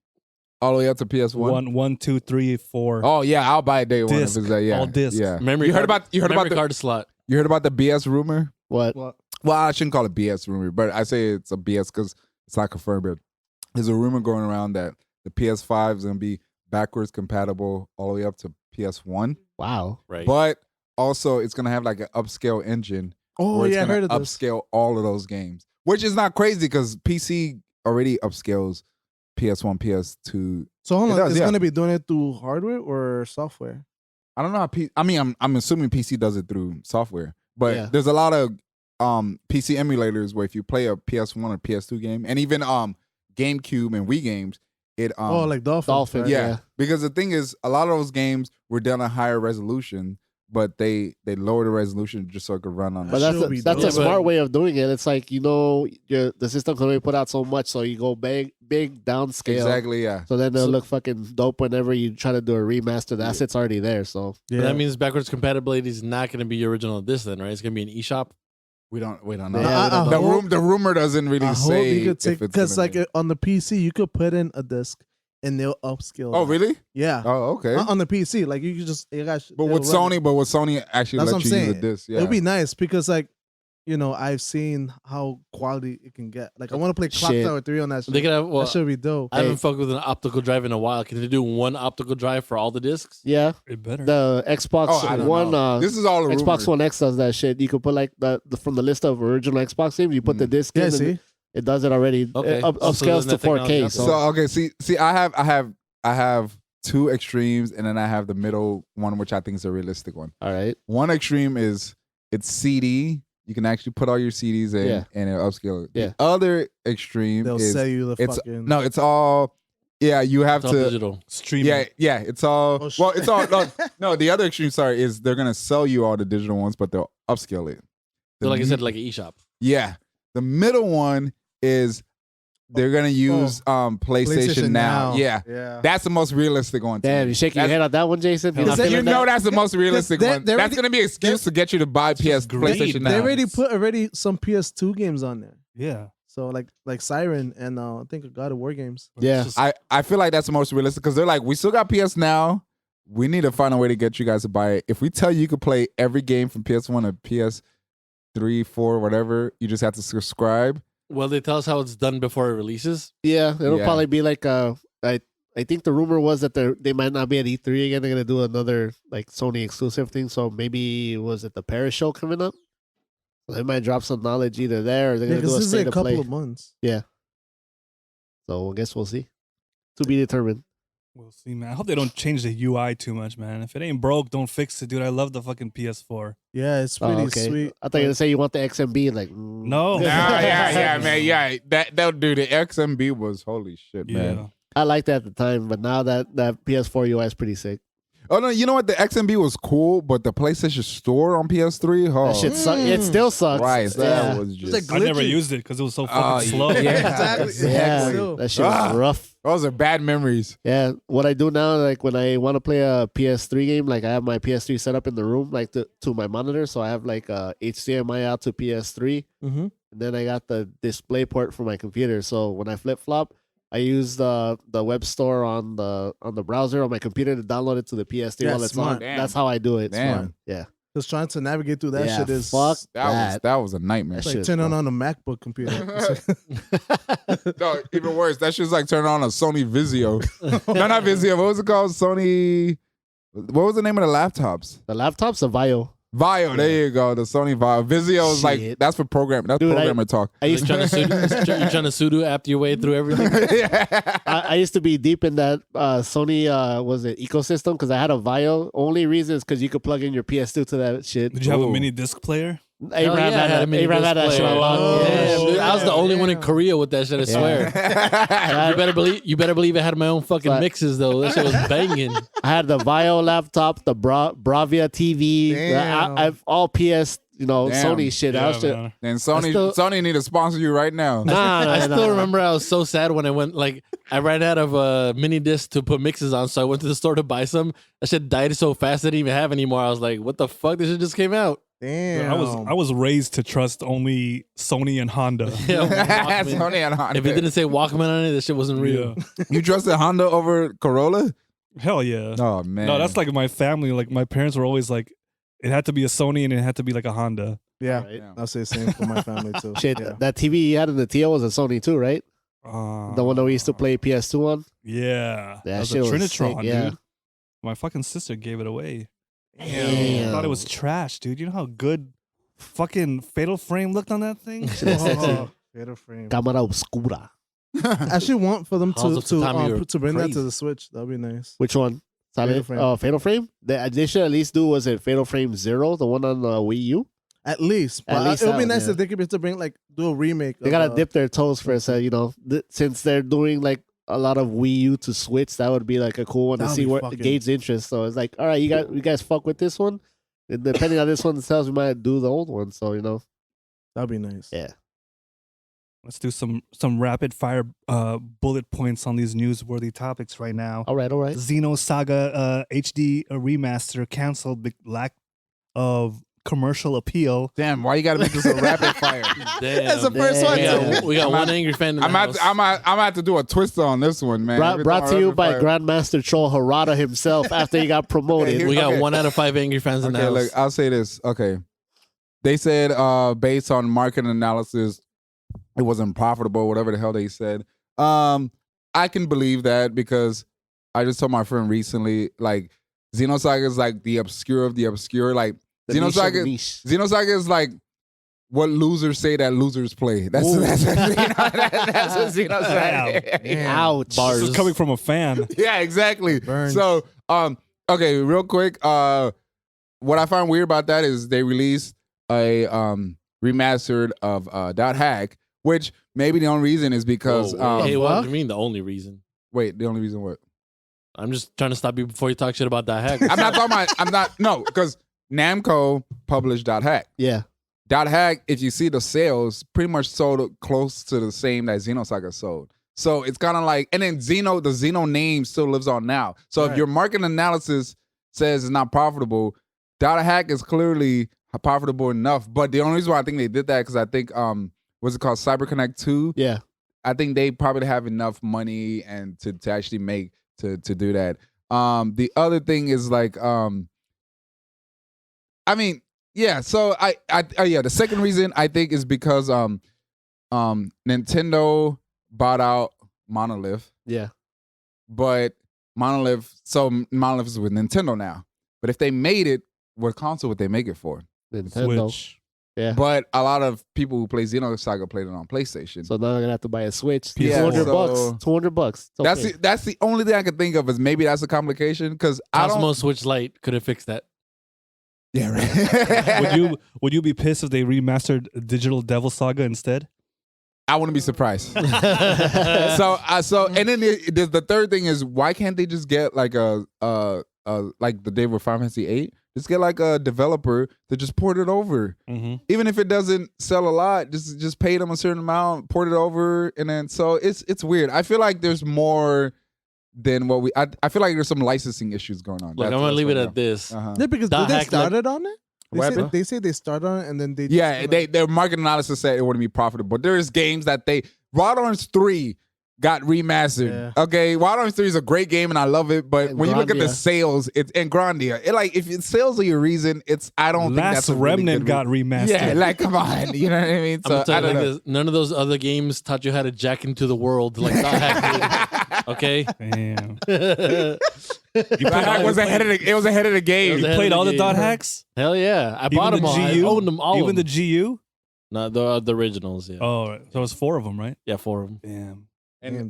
all the way up to PS1? 1, 2, 3, 4. Oh yeah, I'll buy it day one if Disc, it's that. Yeah, all discs. Yeah. Memory You heard card- about memory the card slot. you heard about the BS rumor? What? What? Well, I shouldn't call it BS rumor, but I say it's a BS because it's not confirmed. But there's a rumor going around that the PS5 is gonna be backwards compatible all the way up to PS1, Wow. Right. but also it's gonna have like an upscale engine Oh where it's yeah, I gonna heard of this. upscale all of those games, which is not crazy because PC already upscales PS1, PS2. So hold It on, does, it's yeah. gonna be doing it through hardware or software? I don't know how I'm assuming PC does it through software, but Yeah. there's a lot of PC emulators where if you play a PS1 or PS2 game, and even GameCube and Wii games, it Oh, like Dolphins. Dolphins, right? yeah. Because the thing is, a lot of those games were done at higher resolution, but they lower the resolution just so it could run on. That But should be that's dope. a smart way of doing it. It's like, the system can only put out so much, so you go big downscale. Exactly, yeah. So then they'll So- look fucking dope whenever you try to do a remaster. The asset's already there. So But Yeah. that means backwards compatibility is not going to be original disc then, right? It's going to be an eShop. We don't know. Yeah, I the hope- the rumor doesn't really I hope say you could take if it's because gonna like be. on the PC you could put in a disc and they'll upscale. Oh that. really? Yeah. Oh okay. On the PC, like you could just But with Sony actually That's let what I'm you saying. use a disc. Yeah. It'd be nice because like I've seen how quality it can get. Like I want to play Clock Shit. Tower 3 on that shit. They could have, well, That should be dope. I haven't fucked with an optical drive in a while. Can they do one optical drive for all the discs? yeah, It better. the Xbox Oh, I don't One, know. This is all a Xbox rumor. One X does that shit. You could put like the from the list of original Xbox games, you put the disc Yeah, in. see? And it does it already. Okay. It Oh, so upscales then to that technology 4K. out So, So okay, see, I have two extremes, and then I have the middle one, which I think is a realistic one. all right. One extreme is it's CD. You can actually put all your CDs in, Yeah. and it'll upscale it. Yeah. The other extreme They'll is sell you the it's fucking it's all. Yeah, you have It's all to. digital. Streaming. Yeah, it's all. Oh, well, it's all. No, the other extreme, sorry, is they're gonna sell you all the digital ones, but they'll upscale it. So like I said, like an eShop. Yeah. The middle one is they're gonna use PlayStation Now. Yeah. Yeah. That's the most realistic one. to Damn, me. you shaking your That's- head on that one, Jason? You're Is not that- You feeling know that? that's the most realistic they- one. they That's already- gonna be an excuse to get you to buy greed, PlayStation man. They Now. already put some PS2 games on there. Yeah. So like Siren and I think God of War games. But it's Yeah. just- I feel like that's the most realistic because they're like, we still got PS Now. We need to find a way to get you guys to buy it. If we tell you could play every game from PS1 to PS3, 4, whatever, you just have to subscribe. Well, they tell us how it's done before it releases. Yeah, it'll Yeah. probably be like I think the rumor was that they might not be at E3 again. They're gonna do another like Sony exclusive thing. So maybe was it the Paris show coming up? So they might drop some knowledge either there, or they're Yeah, gonna do because a this is state a of couple play. of months. So I guess we'll see. To be determined. We'll see, man. I hope they don't change the UI too much, man. If it ain't broke, don't fix it, dude. I love the fucking PS4. Yeah, it's Oh, pretty okay. sweet. I thought you were gonna say you want the XMB. Like No. yeah, man. Yeah, that dude, the XMB was holy shit, man. Yeah. I liked that at the time, but now that PS4 UI is pretty sick. Oh no, you know what? The XMB was cool, but the PlayStation Store on PS3, That shit it still sucks. Christ, yeah. that was just. like I never glitchy. used it because it was so Oh, fucking slow. yeah. Exactly. Yeah, Still. that shit was Ah. rough. Those are bad memories. Yeah, what I do now, like when I want to play a PS3 game, like I have my PS3 set up in the room, like to my monitor. So I have like a HDMI out to PS3, Mm-hmm. and then I got the display port for my computer. So when I flip flop, I use the web store on the browser on my computer to download it to the PS3 Yeah, while it's smart. on. Damn. That's how I do it. Damn. Smart. Yeah. Just trying to navigate through that Yeah, shit is fuck That was a nightmare. It's That like shit's turning rough. on a MacBook computer. It's like- No, even worse. That shit's like turning on a Sony Vizio. No, not Vizio. What was it called? Sony. What was the name of the laptops? The laptop's a Vio. Vio. There you go. The Sony Vio. Vizio is like Shit. that's for program. That's Dude, programmer talk. I You're used trying to you're trying to sudo after your way through everything. Yeah. I used to be deep in that Sony was it ecosystem because I had a Vio. Only reason is because you could plug in your PS2 to that shit. Did you have a Ooh. mini disc player? Abraham had that shit player. unlocked. Yeah, dude, I was the only one in damn. Korea with that shit. I swear. You better believe it had my own fucking But- mixes though. That shit was banging. I had the Vio laptop, the Bravia TV, Damn. I've all PS, Damn. Sony shit. I was just, man. And Sony need to sponsor you right now. I still remember I was so sad when I went I ran out of mini disc to put mixes on, so I went to the store to buy some. That shit died so fast I didn't even have anymore. I was like, what the fuck? This shit just came out. Damn. I was raised to trust only Sony and Honda. Yeah, Walkman. Sony and Honda. If it didn't say Walkman on it, that shit wasn't real. Yeah. You trusted Honda over Corolla? Hell yeah. Oh man. No, that's like my family. Like my parents were always like, it had to be a Sony and it had to be like a Honda. Yeah, Right. I'll say the same for my family too. shit. Yeah. That TV you had in the TL was a Sony too, right? The one that we used to play PS2 on. Yeah. That That was a shit was Trinitron, sick, yeah. dude. My fucking sister gave it away. Damn. I thought it was trash, dude. You know how good fucking Fatal Frame looked on that thing? Shit was sexy. Oh, Fatal Frame. Cámara Oscura. I actually want for them Halls of Tatami are to bring that to crazy. the Switch. That'd be nice. Which one? Fatal Frame. Oh, Fatal Frame. They should at least do. Was it Fatal Frame 0, the one on the Wii U? At least, but At least it would that be one, nice yeah. if they could be to bring do a remake. They gotta dip their toes first, since they're doing like a lot of Wii U to Switch. That would be like a cool one to That'd see be where fucking- gauge interest. So it's like, all right, you guys fuck with this one. And depending on this one themselves, we might do the old one. So That'd be nice. yeah. Let's do some rapid fire bullet points on these newsworthy topics right now. All right. Xenosaga HD remaster canceled the lack of commercial appeal. Damn, why you gotta make this a rapid fire? Damn. That's the first one. Damn. We got one angry fan in the I'm house. gonna have to do a twist on this one, man. Every Brought time to I you rapid by fire- Grandmaster Troll Harada himself after he got promoted. here- We got Okay. 1 out of 5 angry fans in the Okay, house. look, I'll say this. Okay. They said based on market analysis, it wasn't profitable, whatever the hell they said. I can believe that because I just told my friend recently, like, Xenosaga is like the obscure of the obscure. Like, The niche of the Xenosaga, niche. Xenosaga is like what losers say that losers play. That's what Xenosaga is. Ouch. This is coming from a fan. Yeah, exactly. Burns. So, okay, real quick. What I find weird about that is they released a remastered of Dot Hack, which maybe the only reason is because Whoa, hey, what what? do you mean the only reason? wait, the only reason what? I'm just trying to stop you before you talk shit about that hack. I'm not talking about. Because Namco published Dot Hack. Yeah. Dot Hack, if you see the sales, pretty much sold close to the same that Xenosaga sold. So it's kind of like, and then the Xeno name still lives on now. So if Right. your market analysis says it's not profitable, Dot Hack is clearly profitable enough. But the only reason why I think they did that because I think what's it called, CyberConnect 2. Yeah. I think they probably have enough money and to actually make to do that. The other thing is like I mean, yeah, so the second reason I think is because Nintendo bought out Monolith, Yeah. but Monolith is with Nintendo now. But if they made it, what console would they make it for? Nintendo. Switch. Yeah. But a lot of people who play Xenosaga played it on PlayStation. So now I'm gonna have to buy a Switch. Yeah, $200 so- bucks. $200. It's okay. That's the only thing I can think of is maybe that's a complication because I Cosmo don't. Switch Lite could have fixed that. Yeah, right. Would you be pissed if they remastered Digital Devil Saga instead? I wouldn't be surprised. So and then the third thing is why can't they just get like a like the day with Final Fantasy 8? Just get like a developer to just port it over. Mm-hmm. Even if it doesn't sell a lot, just pay them a certain amount, port it over, and then so it's weird. I feel like there's more than what I feel like there's some licensing issues going on. Look, I'm gonna leave it at this. Uh-huh. Yeah, because Dot they Hack, started on it. What happened? They say they started on it and then they just Yeah, their market analysis said it wouldn't be profitable. There is games that Wild Arms 3 got remastered. Yeah. Okay, Wild Arms 3 is a great game and I love it, but And when you look at the Grandia. sales, it's and Grandia. If sales are your reason, I don't think Last that's a really Remnant good got remastered. Yeah, like come on, you know what I mean? I'm gonna So tell I you don't like know. this, none of those other games taught you how to jack into the world like Dot Hack did. Okay. Damn. Dot Hack was ahead of the game. It was You ahead played of all the the game. dot hacks? Hell yeah, I bought them all. I owned them all. Even of the them. GU? No, the originals. Yeah, Oh, so it was 4 of them, right? yeah, 4 of them. Damn.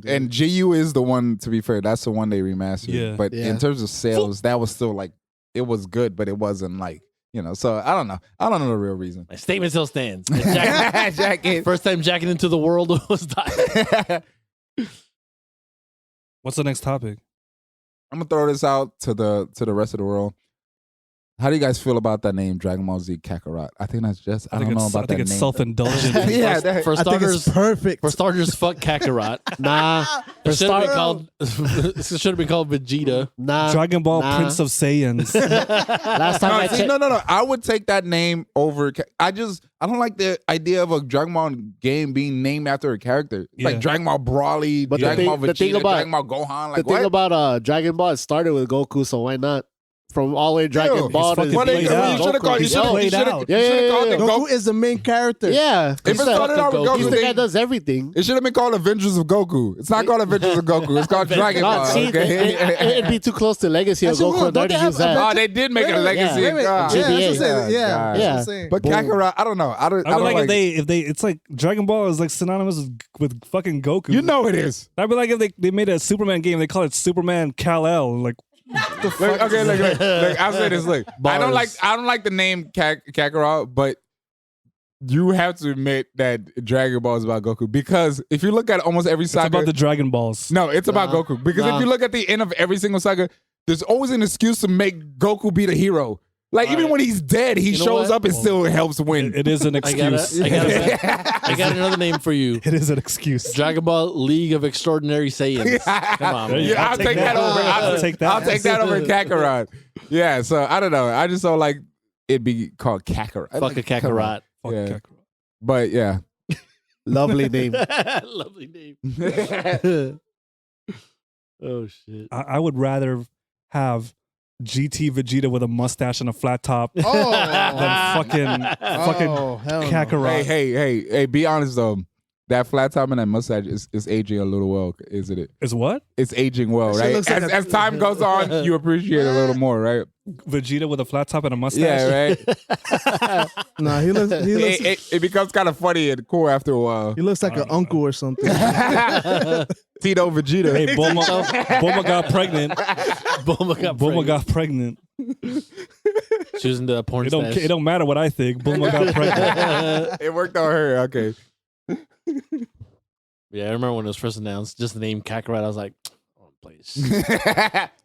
And GU is the one, to be fair, that's the one they remastered. Yeah. But Yeah. in terms of sales, that was still like, it was good, but it wasn't like So I don't know. I don't know the real reason. My statement still stands. Jack, first time jacking into the world was dying. What's the next topic? I'm gonna throw this out to the rest of the world. How do you guys feel about that name, Dragon Ball Z Kakarot? I think that's just I don't know about that name. I think it's self-indulgent. Yeah, For I think starters, it's perfect. for starters, fuck Kakarot. Nah, It should have been called. It should have been called Vegeta. nah. Dragon Ball Nah. Prince of Saiyans. Last time I checked, No. I would take that name over. I don't like the idea of a Dragon Ball game being named after a character. Yeah. Like Dragon Ball Broly, But Dragon Ball the thing Vegeta, about- Dragon Ball Gohan. Like the thing what? about Dragon Ball, it started with Goku, so why not? From all the way Dragon Ew. Ball to He's What fucking you played out. should have called. You He's should played have out. called it Goku Goku. is the main character. Yeah, If it started out with Goku. he's Goku, the guy they- that does everything. it should have been called Adventures of Goku. It's not called Adventures of Goku. It's called Dragon Ball. See, Okay. it'd be too close to Legacy of Actually, Goku. hold on, and don't already they use have that. Oh, they did make it a legacy. Yeah. of God. Yeah, that's what I'm GBA. saying. Yeah, God. that's what I'm saying. But Kakarot, I don't know. I don't I mean, like like if they, it's like Dragon Ball is like synonymous with fucking Goku. You know it is. I'd be like if they made a Superman game, they call it Superman Kal-El. Like, Look, okay, look. I'll say this. Look, I don't Bars. like the name Kakarot, but you have to admit that Dragon Ball is about Goku because if you look at almost every it's saga, about the Dragon Balls. no, it's about Nah. Goku because Nah. if you look at the end of every single saga, there's always an excuse to make Goku be the hero. Like even Alright. when he's dead, he You know shows what? up and still helps win. It is an I excuse. got another name for you. It is an excuse. Dragon Ball League of Extraordinary Saiyans. Come on, There man. you go. I'll take that over. I'll take that. I'll take that over Kakarot. Yeah, so I don't know. I just don't like it be called Kakarot. Fuck a Kakarot. Fuck Yeah. Kakarot. But yeah. Lovely name. Lovely name. Oh shit. I would rather have GT Vegeta with a mustache and a flat top Oh, than fucking oh, hell no. Kakarot. Hey, be honest though. That flat top and that mustache is aging a little well, isn't it? Is what? It's aging well, That shit right? looks like As time goes on, you appreciate it a little more, right? Vegeta with a flat top and a mustache? Yeah, right? Nah, he looks it becomes kind of funny and cool after a while. he looks like an uncle or something. Tito Vegeta. Hey, Bulma got pregnant. Bulma Got pregnant. She was in the porn stash. It don't matter what I think. Bulma got pregnant. It worked on her. Okay. Yeah, I remember when it was first announced, just the name Kakarot, I was like, oh, please.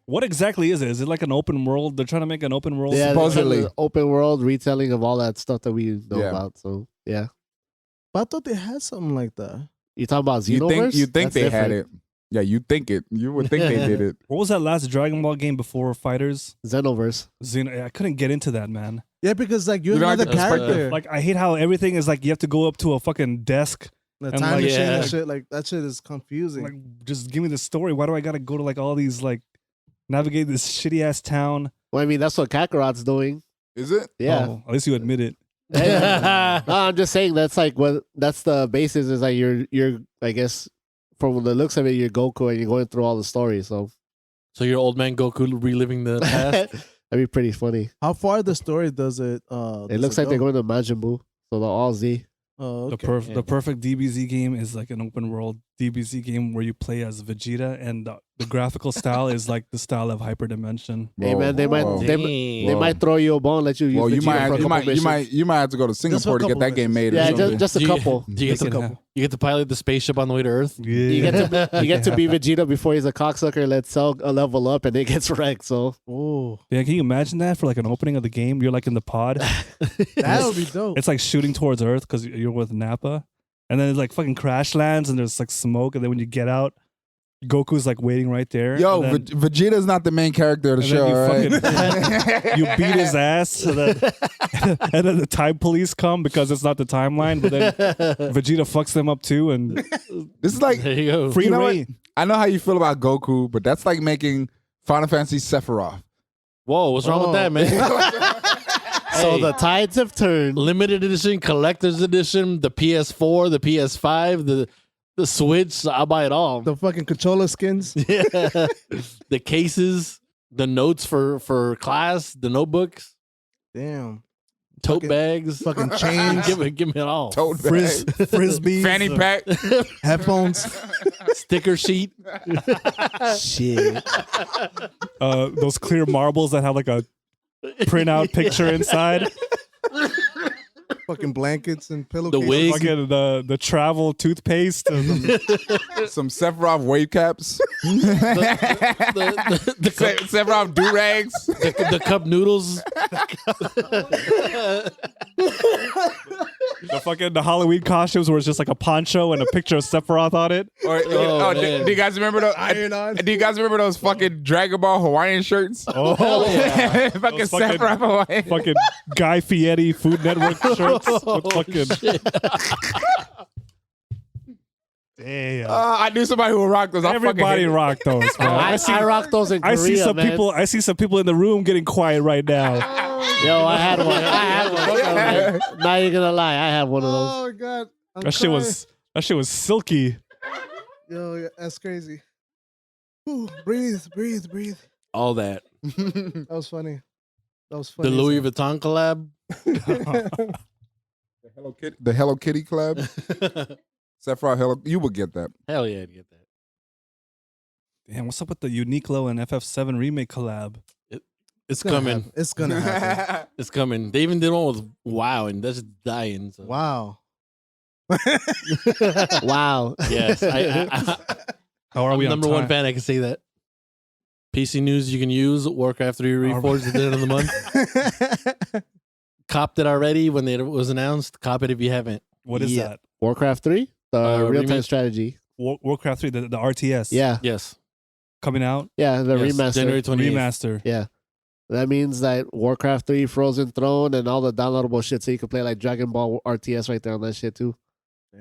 What exactly is it? Is it like an open world? They're trying to make an open world. Yeah, Supposedly. the open world retelling of all that stuff that we know Yeah. about. So yeah, But I thought they had something like that. you talking about you Xenoverse? think That's they had different. it. Yeah, you think it. You would think they did it. What was that last Dragon Ball game before Fighters? Xenoverse. I couldn't get into that, man. Yeah, because like you're You don't another like the perspective? character. Like I hate how everything is like you have to go up to a fucking desk. The and, time like, machine yeah. and shit, like that shit is confusing. Like just give me the story. Why do I gotta go to like all these like navigate this shitty ass town? Well, I mean, that's what Kakarot's doing. Is it? Yeah. Oh, at least you admit it. No, I'm just saying that's like what that's the basis is like you're I guess from the looks of it you're Goku and you're going through all the stories. So So you're old man Goku reliving the past? that'd be pretty funny. How far the story does it? It looks like they're going to Majin Buu, so the all Z. Oh, okay. The Yeah. perfect DBZ game is like an open world DBZ game where you play as Vegeta, and the graphical style is like the style of Hyperdimension. Hey man, they might Whoa. they might throw you a bone, let you use Well, you Vegeta might, for a you couple might, you missions. might, you might have to go to Singapore to get couple that game made. or Yeah, something. just a Do you- couple. Do you get Make it to happen. you get to pilot the spaceship on the way to Earth? Yeah. You get to be Vegeta before he's a cocksucker. Let's sell a level up and it gets wrecked. So Oh, Yeah, can you imagine that for like an opening of the game? You're like in the pod. that would be dope. It's like shooting towards Earth because you're with Nappa, and then it's like fucking crash lands and there's like smoke, and then when you get out, Goku's like waiting right there. Yo, and then, Vegeta's not the main character of the and then show, you right? you beat his ass, so that, and then the time police come because it's not the timeline. But then Vegeta fucks them up too, and This is like, There you go. free You know what? reign. I know how you feel about Goku, but that's like making Final Fantasy Sephiroth. Whoa, what's wrong with that, man? so Hey. the tides have turned. Limited edition, collector's edition, the PS4, the PS5, the Switch. I'll buy it all. The fucking controller skins. Yeah. The cases, the notes for class, the notebooks, Damn. tote Fucking- bags. Fucking chains, give me it all. Toad Frizz, bag, frisbee, fanny pack. headphones. Sticker sheet. Shit. those clear marbles that have like a printout picture inside. Fucking blankets and The pillowcases. wig. Fucking the travel toothpaste. Some Sephiroth wave caps. The cup, Sephiroth do rags. the cup noodles. the Halloween costumes where it's just like a poncho and a picture of Sephiroth on it. Oh, do man. you guys remember those? Iron on. Do you guys remember those fucking Dragon Ball Hawaiian shirts? Oh, fucking Those fucking- Sephiroth Hawaiian. fucking Guy Fieri Food Network shirts with fucking. Damn. I knew somebody who would rock those. I fucking Everybody hate it. rock those, man. I rock those in Korea, I see some man. people. I see some people in the room getting quiet right now. Yo, I had one. Man. Not even gonna lie, I had one of those. Oh god. I'm That shit was silky. Yo, yeah, that's crazy. Ooh, breathe. All that. That was funny. The Louis Vuitton collab. The Hello Kitty Club. Sephiroth Hello. You would get that. Hell yeah, I'd get that. Damn, what's up with the Uniqlo and FF7 remake collab? It's coming. It's gonna happen. It's coming. They even did one with WoW, and that's just dying. So. Wow. Wow. Yes. How are I'm we on number one time? fan. I can say that. PC news you can use. Warcraft 3 Reforged at the end of the month. Copped it already when it was announced. Cop it if you haven't. What is Yeah. that? Warcraft 3? The real-time remake. strategy. Warcraft 3, the RTS. Yeah. Yes. Coming out. Yeah, the Yes, remaster. January 28th. Remaster. Yeah. That means that Warcraft 3, Frozen Throne, and all the downloadable shit, so you can play like Dragon Ball RTS right there on that shit too.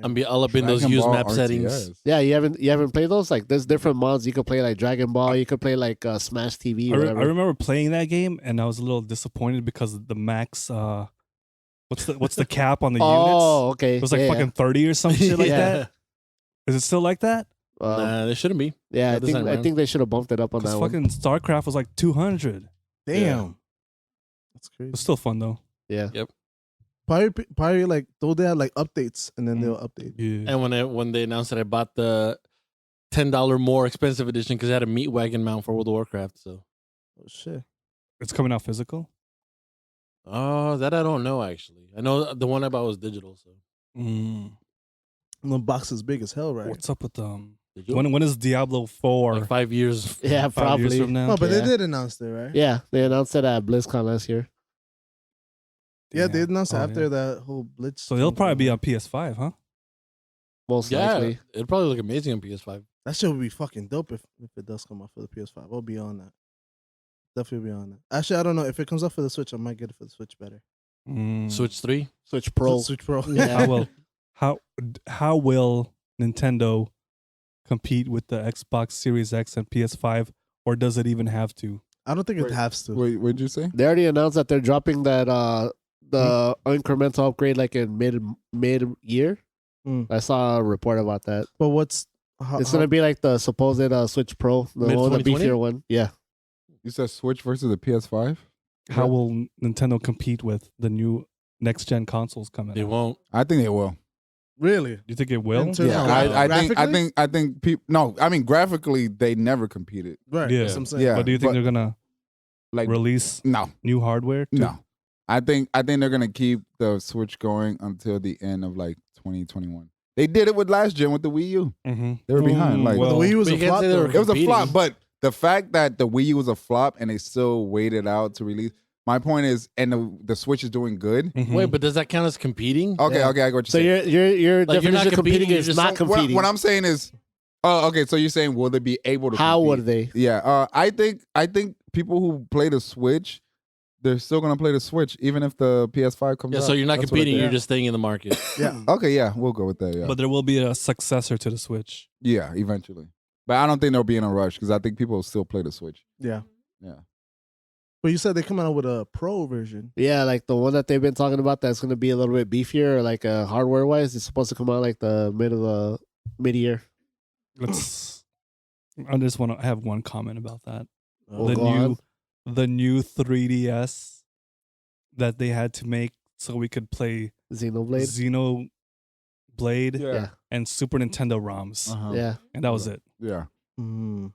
I'm be all up in those Dragon use Ball map RTS. settings. Yeah, you haven't played those? Like there's different mods. You can play like Dragon Ball, you could play like Smash TV, I whatever. remember playing that game and I was a little disappointed because the max what's the cap on the units? Oh, okay. It was like yeah, fucking 30 or some shit like Yeah. that. Is it still like that? Nah, they shouldn't be. Yeah, Not this time I around. think they should have bumped it up on Because that one. fucking StarCraft was like 200. Damn. That's crazy. It's still fun though. Yeah. Probably like though they had like updates and then they'll update. Yeah. And when they announced that, I bought the $10 more expensive edition because it had a meat wagon mount for World of Warcraft. So, Oh shit. It's coming out physical. that I don't know actually. I know the one I bought was digital. So, Mm. And the box is big as hell, right? What's up with Did you? when is Diablo 4? Like 5 years. Yeah, 5 years probably. from now. Oh, but Yeah. they did announce it, right? Yeah, they announced it at BlizzCon last year. Yeah, they announced it Oh, after yeah. that whole blitz. So they'll thing probably came be out. on PS5, huh? Most Yeah, likely. it'd probably look amazing on PS5. That shit would be fucking dope if it does come out for the PS5. I'll be on that. Definitely be on that. Actually, I don't know if it comes out for the Switch. I might get it for the Switch better. Mm. Switch 3. Switch Pro. Switch Pro. Yeah. How will Nintendo compete with the Xbox Series X and PS5, or does it even have to? I don't think Wait, it has to. Wait, what'd you say? They already announced that they're dropping that the incremental upgrade like in mid year. Mm. I saw a report about that. But what's how, It's gonna be like the supposed Switch Pro, the Mid one with the 2020? beefier one. Yeah. You said Switch versus the PS5? How Yeah. will Nintendo compete with the new next gen consoles coming They out? won't. I think they will. really? Do you think it will? In terms Yeah, of I think people. No, I mean graphically, they never competed. Right. Yeah. That's what I'm saying. Yeah, But do you think they're gonna like release no, new hardware? too? no. I think they're gonna keep the Switch going until the end of like 2021. They did it with last gen with the Wii U. Mm-hmm. They were behind. Like But the Wii U was But a you can't flop. say they were though. it was a flop, competing. but the fact that the Wii U was a flop and they still waited out to release. My point is, and the Switch is doing good. Wait, but does that count as competing? Okay, Yeah. okay, I got what So you're saying. your Like, you're not definition of competing, competing you're is just not some- competing. What I'm saying is, okay. So you're saying will they be able to? How compete? would they? Yeah, I think people who play the Switch, they're still gonna play the Switch even if the PS5 comes Yeah, out. so you're not That's what I competing. think. You're just staying in the market. Yeah. Okay, yeah, we'll go with that. Yeah, But there will be a successor to the Switch. yeah, eventually. But I don't think they'll be in a rush because I think people will still play the Switch. Yeah. Yeah. But you said they come out with a Pro version. Yeah, like the one that they've been talking about that's gonna be a little bit beefier, like hardware wise. It's supposed to come out like the mid year. Let's. I just want to have one comment about that. Well, the go on. new 3DS that they had to make so we could play Xenoblade. Xenoblade Yeah. and Super Nintendo ROMs, Uh-huh. Yeah. and that was it. Yeah. Mm.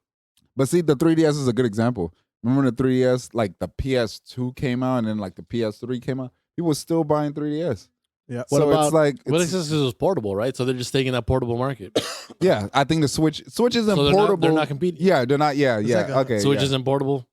But see, the 3DS is a good example Remember the 3DS? Like the PS2 came out and then like the PS3 came out. People were still buying 3DS. Yeah. So it's like, Well, it's just 'cause it was portable, right? So they're just taking that portable market. yeah, I think the Switch isn't So portable. they're not competing. Yeah, they're not. Yeah, It's yeah. like a- Okay. Switch yeah. isn't portable.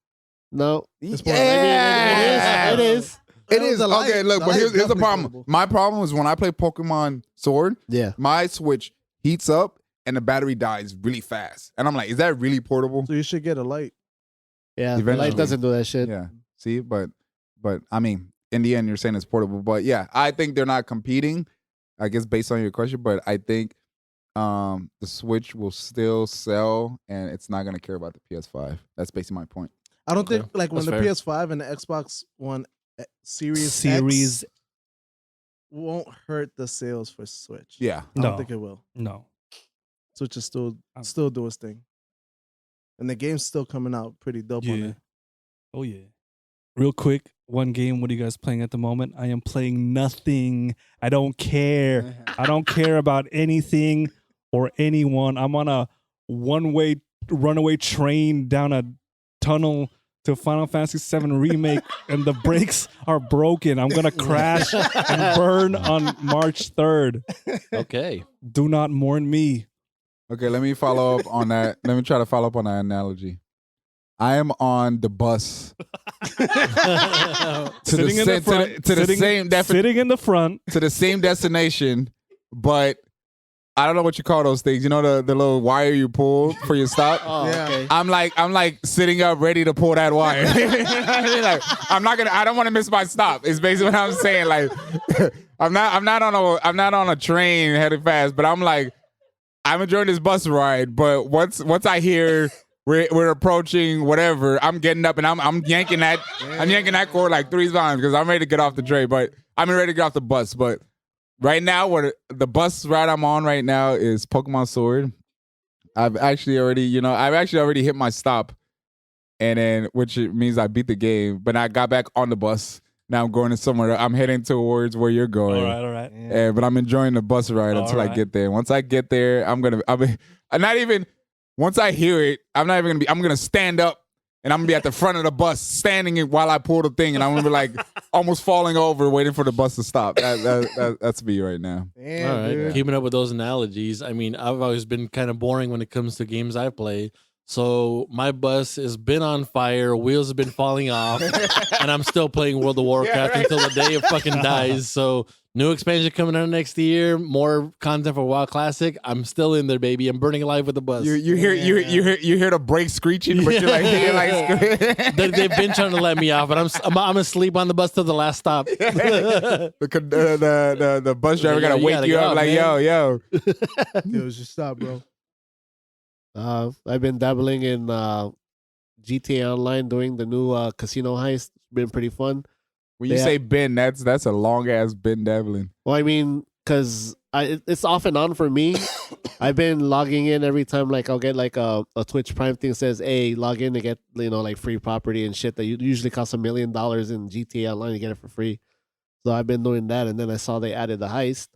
No, It's Yeah. it is. It is. The light- Okay, look, the but light here's is the definitely problem. portable. My problem is when I play Pokemon Sword, Yeah. my Switch heats up and the battery dies really fast. And I'm like, is that really portable? So you should get a light. Yeah, the Eventually. light doesn't do that shit. Yeah. See, but I mean, in the end, you're saying it's portable. But yeah, I think they're not competing. I guess based on your question, but I think the Switch will still sell, and it's not gonna care about the PS5. That's basically my point. I don't Okay, think like when that's the fair. PS5 and the Xbox One Series Series. X won't hurt the sales for Switch. Yeah. I No. don't think it will. No. Switch is still do its thing, and the game's still coming out pretty dope on Yeah. it. Oh yeah. Real quick, one game. What are you guys playing at the moment? I am playing nothing. I don't care. I don't care about anything or anyone. I'm on a one-way runaway train down a tunnel to Final Fantasy VII Remake, and the brakes are broken. I'm gonna crash and burn on March 3rd. Okay. Do not mourn me. Okay, let me follow up on that. Let me try to follow up on that analogy. I am on the bus to Sitting in the front, to the sitting- same sitting in the front. to the same destination, but I don't know what you call those things. You know the little wire you pull for your stop. Oh, Yeah. okay. I'm like sitting up ready to pull that wire. Like, I don't want to miss my stop. It's basically what I'm saying. Like I'm not on a train heading fast, but I'm enjoying this bus ride. But once I hear we're approaching whatever, I'm getting up and I'm yanking that cord like 3 times because I'm ready to get off the train. But I'm ready to get off the bus. But right now, the bus ride I'm on right now is Pokemon Sword. I've actually already hit my stop, and then which means I beat the game. But I got back on the bus. Now I'm going to somewhere. I'm heading towards where you're going. All right. But I'm enjoying the bus ride All until I right. get there. Once I get there, I'm not even. Once I hear it, I'm gonna stand up and I'm gonna be at the front of the bus, standing while I pull the thing, and I'm gonna be like almost falling over, waiting for the bus to stop. That's me right now. Damn, All right. dude. Keeping up with those analogies. I mean, I've always been kind of boring when it comes to games I play. So my bus has been on fire, wheels have been falling off, and I'm still playing World of Warcraft until the day it fucking dies. So new expansion coming out next year, more content for WoW Classic. I'm still in there, baby. I'm burning alive with the bus. You hear the brake screeching, but you're like They've been trying to let me off, but I'm asleep on the bus till the last stop. the bus driver gotta You wake gotta you get up up, like man. yo. Yo, just stop, bro. I've been dabbling in GTA Online, doing the new casino heist. It's been pretty fun. When you Yeah. say Ben, that's a long ass Ben Devlin. Well, I mean, because it's off and on for me. I've been logging in every time. Like I'll get like a Twitch Prime thing says, "Hey, log in to get like free property and shit that usually costs $1 million in GTA Online. You get it for free." So I've been doing that, and then I saw they added the heist.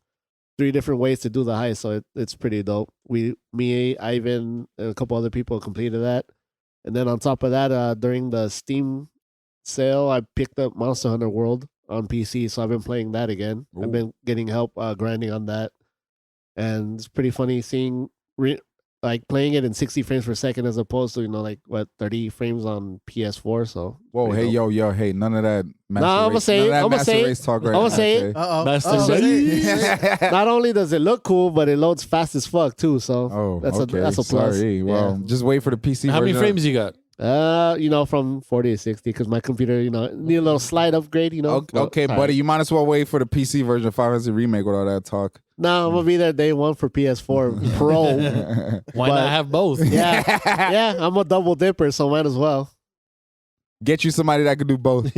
3 different ways to do the heist, so it's pretty dope. Me, Ivan, and a couple other people completed that, and then on top of that, during the Steam sale, I picked up Monster Hunter World on PC, so I've been playing that again. Ooh. I've been getting help grinding on that, and it's pretty funny seeing like playing it in 60 frames per second as opposed to 30 frames on PS4. So Whoa, pretty hey, dope. yo, hey, none of that. Nah, I'ma say it, none of that I'ma Master say it, Race talk right I'ma now, say it. okay? Uh-oh. Master Uh-oh. Race. Not only does it look cool, but it loads fast as fuck too. So Oh, that's okay. that's a plus. Sorry. Well, just wait for the PC How many version. frames you got? From 40 to 60 because my computer, need a little slight upgrade. Okay, Well, buddy, you might as well wait for the PC version of 500 remake with all that talk. No, I'm gonna be there day one for PS4 Pro. Why But- not have both? Yeah, I'm a double dipper, so might as well. Get you somebody that could do both.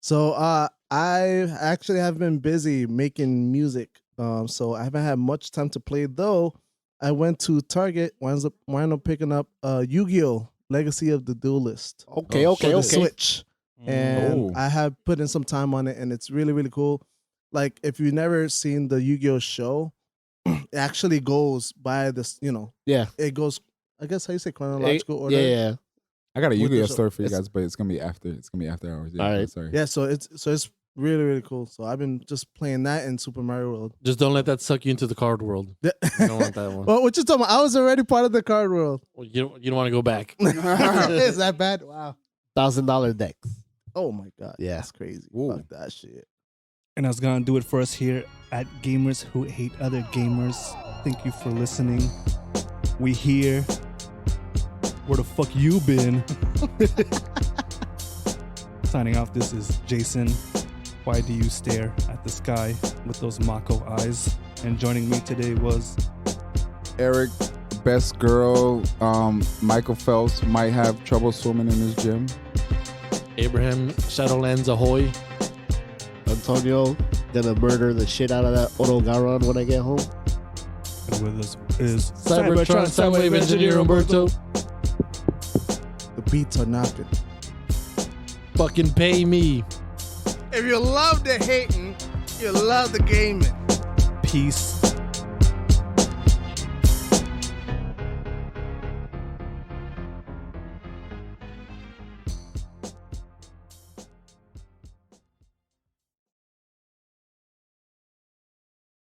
So I actually have been busy making music. So I haven't had much time to play though. I went to Target, wound up picking up Yu-Gi-Oh! Legacy of the Duelist. Okay, Oh, okay, for the okay. Switch. And Oh. I have put in some time on it and it's really, really cool. Like if you've never seen the Yu-Gi-Oh! Show, it actually goes by this, Yeah. it goes I guess how you say chronological order. Yeah. I got a With Yu-Gi-Oh the show. story for you It's- guys, but it's gonna be after. It's gonna be after hours. Yeah, All right. Sorry. Yeah, so it's really really cool. So I've been just playing that in Super Mario World. Just don't let that suck you into the card world. Yeah. You don't want that one. Well, what you talking about? I was already part of the card world. Well, you don't want to go back. Is that bad? Wow. $1,000 decks. Oh my god. Yeah. That's crazy. Ooh. Fuck that shit. And that's gonna do it for us here at Gamers Who Hate Other Gamers. Thank you for listening. We here. Where the fuck you been? Signing off, this is Jason. Why do you stare at the sky with those Mako eyes? And joining me today was Eric, best girl. Michael Phelps might have trouble swimming in his gym. Abraham Shadowlands Ahoy. Antonio, gonna murder the shit out of that Orogaron when I get home. and with us is Cybertron Soundwave Engineer Umberto. The beats are knocking. Fucking pay me. If you love the hating, you love the gaming. Peace